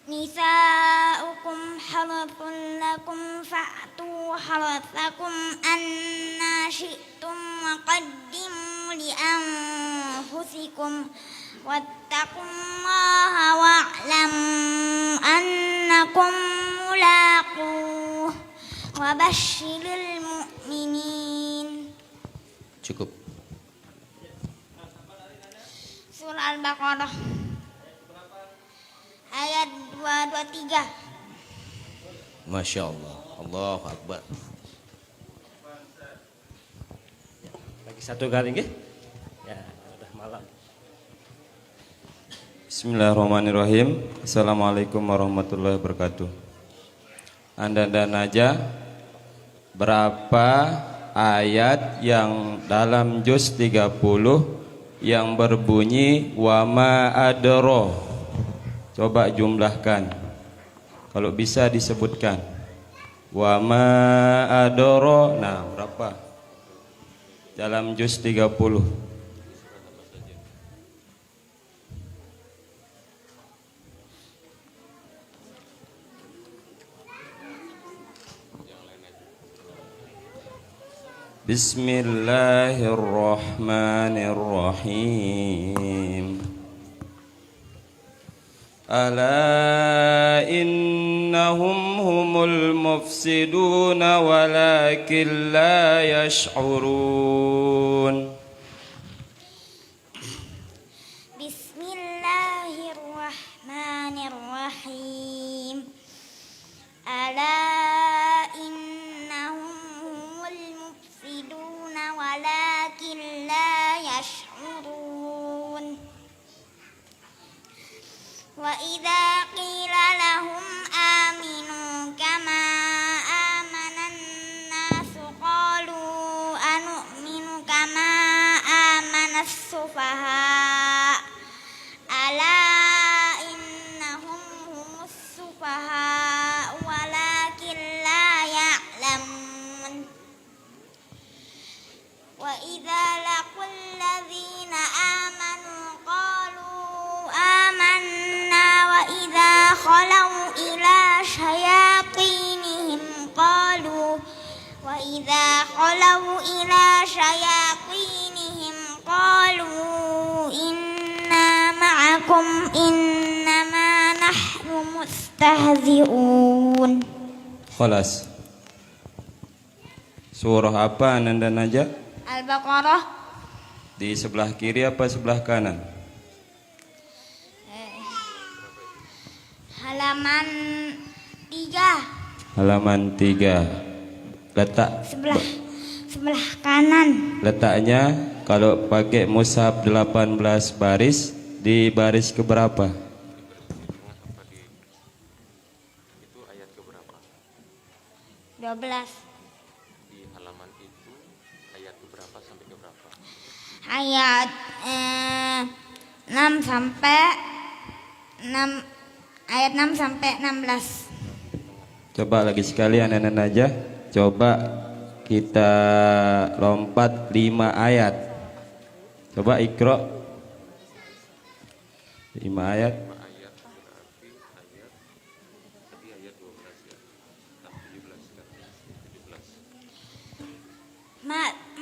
Nisa'ukum harthun lakum fa'tu harthakum anna syi'tum wa qaddimu li anfusikum wattaqullaha wa'lamu annakum mulaquh wa basyiril mu'minin. Cukup. Surah Al-Baqarah ayat 223. Masya Allah. Allahu Akbar. Lagi satu kali nggih? Ya, udah malam. Bismillahirrahmanirrahim. Assalamualaikum warahmatullahi wabarakatuh. Anda dan Naja, berapa ayat yang dalam juz 30 yang berbunyi wa ma adro? Coba jumlahkan. Kalau bisa disebutkan. Wa ma adoro. Nah, berapa? Dalam juz 30. Bismillahirrahmanirrahim. Ala innahum humul mufsiduna walakin la yash'urun. Bismillahirrahmanirrahim. Ala innahum humul mufsiduna walakin la yash'urun. Wa idza qila lahum aminu kama amanan nasu qalu anu'minu kama amanas sufaha. Ala innahum humus sufaha walakin la ya'lamun. Wa idza laqul ladzina amanu qalu amanna wa idza khalau ila syayatinihim qalu inna ma'akum innama nahnu mustahzi'un. Khalas. Surah apa Anda Naja? Al-Baqarah. Di sebelah kiri apa sebelah kanan? Halaman 3. Halaman 3. Letak Sebelah kanan. letaknya kalau pakai mushaf 18 baris, di baris keberapa? 12. Di halaman itu ayat berapa sampai ke berapa? Ayat 6 sampai 6 ayat 6 sampai 16. Coba lagi sekali anak-anak Naja, coba kita lompat 5 ayat. Coba Iqra 5 ayat.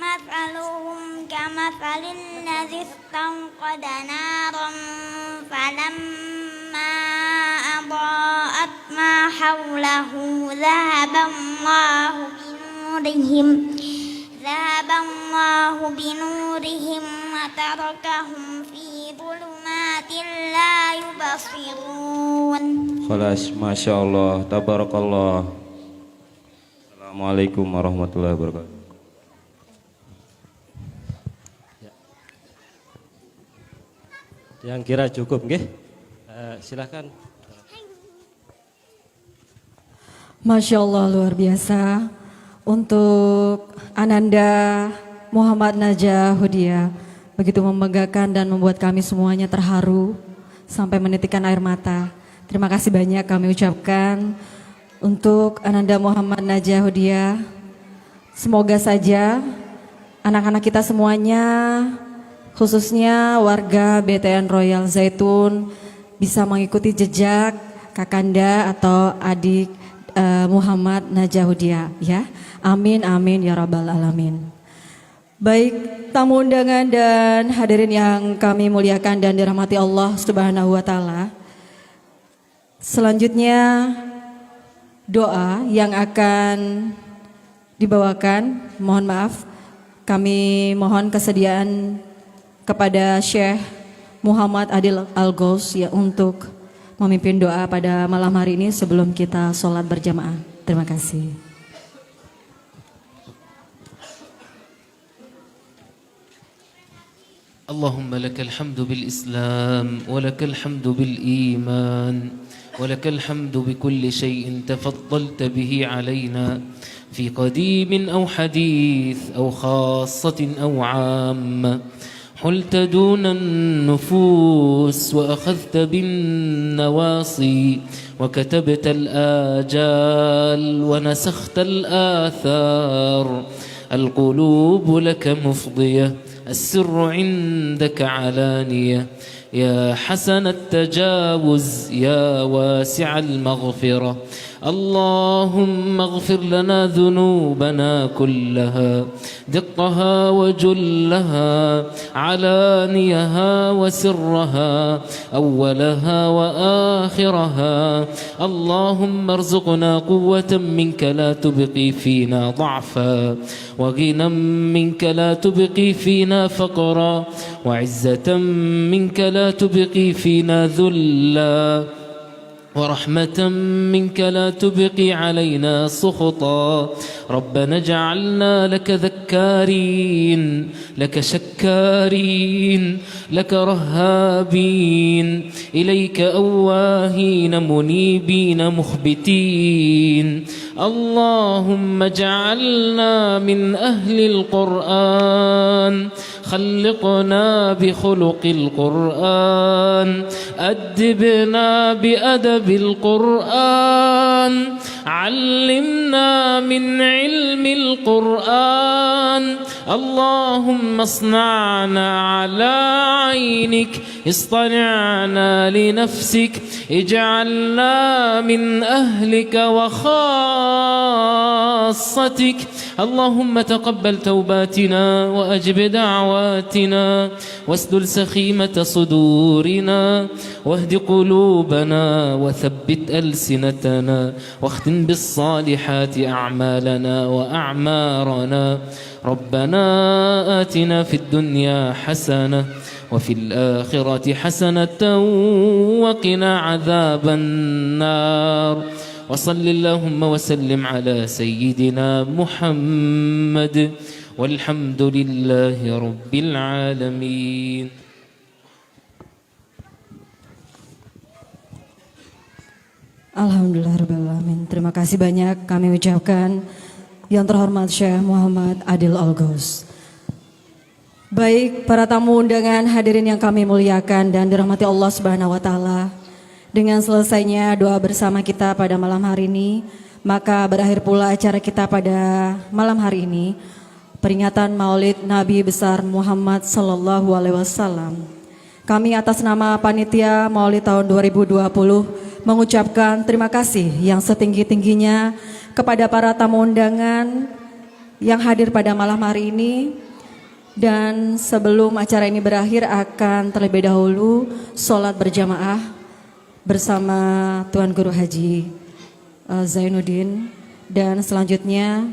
Mat'aluhum kamathalil ladzi istanqada naran falamma adaa'at ma hawlahu dhahaballahu binurihim wa tarakahum fi dhulumatin la yubsirun. Khalas, Masya Allah, tabarakallah. Assalamualaikum warahmatullahi wabarakatuh. Yang kira cukup nggih? Silakan. Masya Allah, luar biasa. Untuk Ananda Muhammad Naja Hudia, begitu membanggakan dan membuat kami semuanya terharu sampai menitikkan air mata. Terima kasih banyak kami ucapkan untuk Ananda Muhammad Naja Hudia. Semoga saja anak-anak kita semuanya, khususnya warga BTN Royal Zaitun, bisa mengikuti jejak Kakanda atau adik Muhammad Najahudia, ya. Amin amin ya rabbal alamin. Baik, tamu undangan dan hadirin yang kami muliakan dan dirahmati Allah Subhanahu wa taala. Selanjutnya doa yang akan dibawakan, mohon maaf, kami mohon kesediaan kepada Syekh Muhammad Adil Al-Ghaus ya untuk memimpin doa pada malam hari ini sebelum kita sholat berjamaah. Terima kasih. اللهم لك الحمد بالإسلام ولك الحمد بالإيمان ولك الحمد بكل شيء تفضلت به علينا في قديم أو حديث أو خاصة أو عامة. حلت دون النفوس وأخذت بالنواصي وكتبت الآجال ونسخت الآثار. القلوب لك مفضية، السر عندك علانية. يا حسن التجاوز يا واسع المغفرة، اللهم اغفر لنا ذنوبنا كلها، دقها وجلها، علانيها وسرها، أولها وآخرها. اللهم ارزقنا قوة منك لا تبقي فينا ضعفا، وغنى منك لا تبقي فينا فقرا، وعزة منك لا تبقي فينا ذلا، ورحمة منك لا تبقي علينا سخطا. ربنا اجعلنا لك ذكارين، لك شكارين، لك رهابين، إليك أواهين منيبين مخبتين. اللهم اجعلنا من أهل القرآن، خلقنا بخلق القرآن، أدبنا بأدب القرآن، علمنا من علم القرآن. اللهم اصنعنا على عينك، اصطنعنا لنفسك، اجعلنا من أهلك وخاصتك. اللهم تقبل توباتنا وأجب دعواتنا، واسدل سخيمة صدورنا، واهد قلوبنا، وثبت ألسنتنا، واختم بالصالحات أعمالنا وأعمارنا. ربنا آتنا في الدنيا حسنة وفي الآخرة حسنة وقنا عذاب النار. وصل اللهم وسلم على سيدنا محمد والحمد لله رب العالمين. Alhamdulillahirrahmanirrahim. Terima kasih banyak kami ucapkan yang terhormat Syekh Muhammad Adil Al-Ghaus. Baik, para tamu undangan hadirin yang kami muliakan dan dirahmati Allah Subhanahu wa taala. Dengan selesainya doa bersama kita pada malam hari ini, maka berakhir pula acara kita pada malam hari ini, peringatan Maulid Nabi besar Muhammad sallallahu alaihi wasallam. Kami atas nama panitia Maulid tahun 2020 mengucapkan terima kasih yang setinggi-tingginya kepada para tamu undangan yang hadir pada malam hari ini. Dan sebelum acara ini berakhir akan terlebih dahulu sholat berjamaah bersama Tuan Guru Haji Zainuddin, dan selanjutnya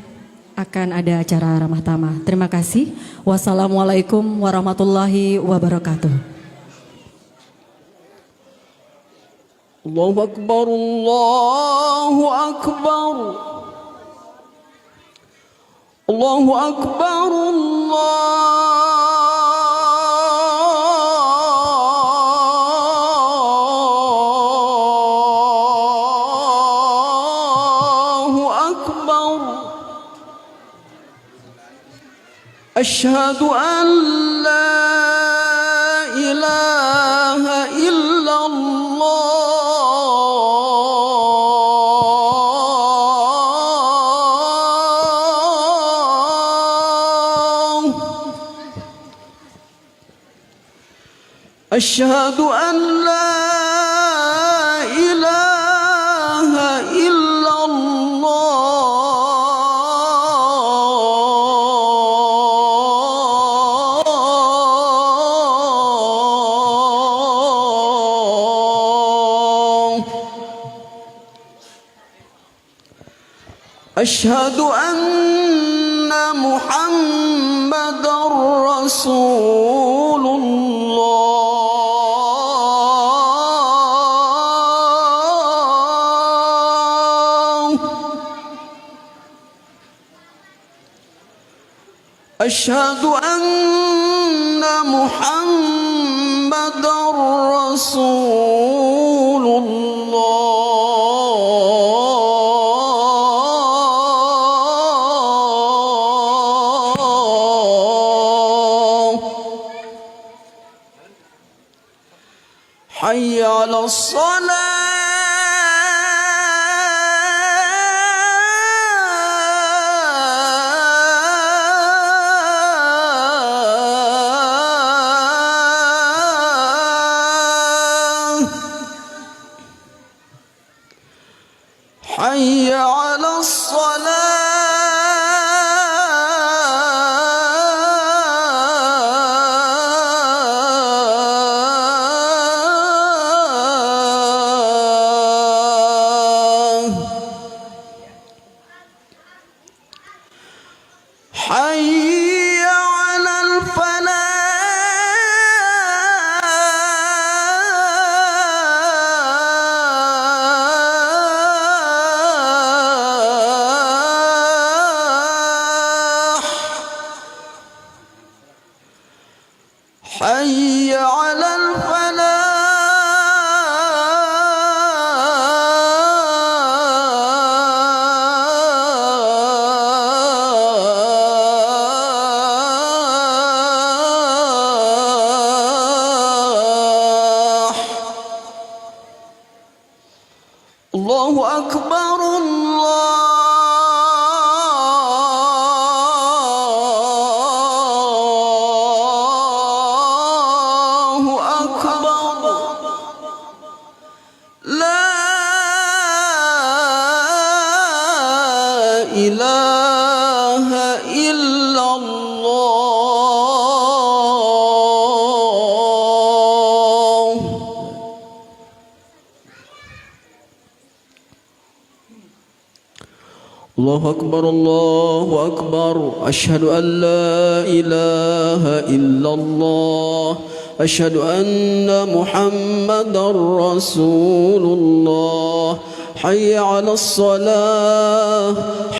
akan ada acara ramah tamah. Terima kasih. Wassalamualaikum warahmatullahi wabarakatuh. Allahu Akbar, Allahu Akbar, Allahu Akbar, Allahu Akbar. Asyhadu an la ilaha illallah أشهد أن لا إله إلا الله أشهد أن محمدا رسول الله أشهد أن محمدا رسول الله حي على الصلاة حي على الصلاة حي على الفلاح حي على الفلاح الله أكبر الله أكبر لا إله إلا الله الله أكبر الله أكبر أشهد أن لا إله إلا الله أشهد أن محمدا رسول الله حي على الصلاة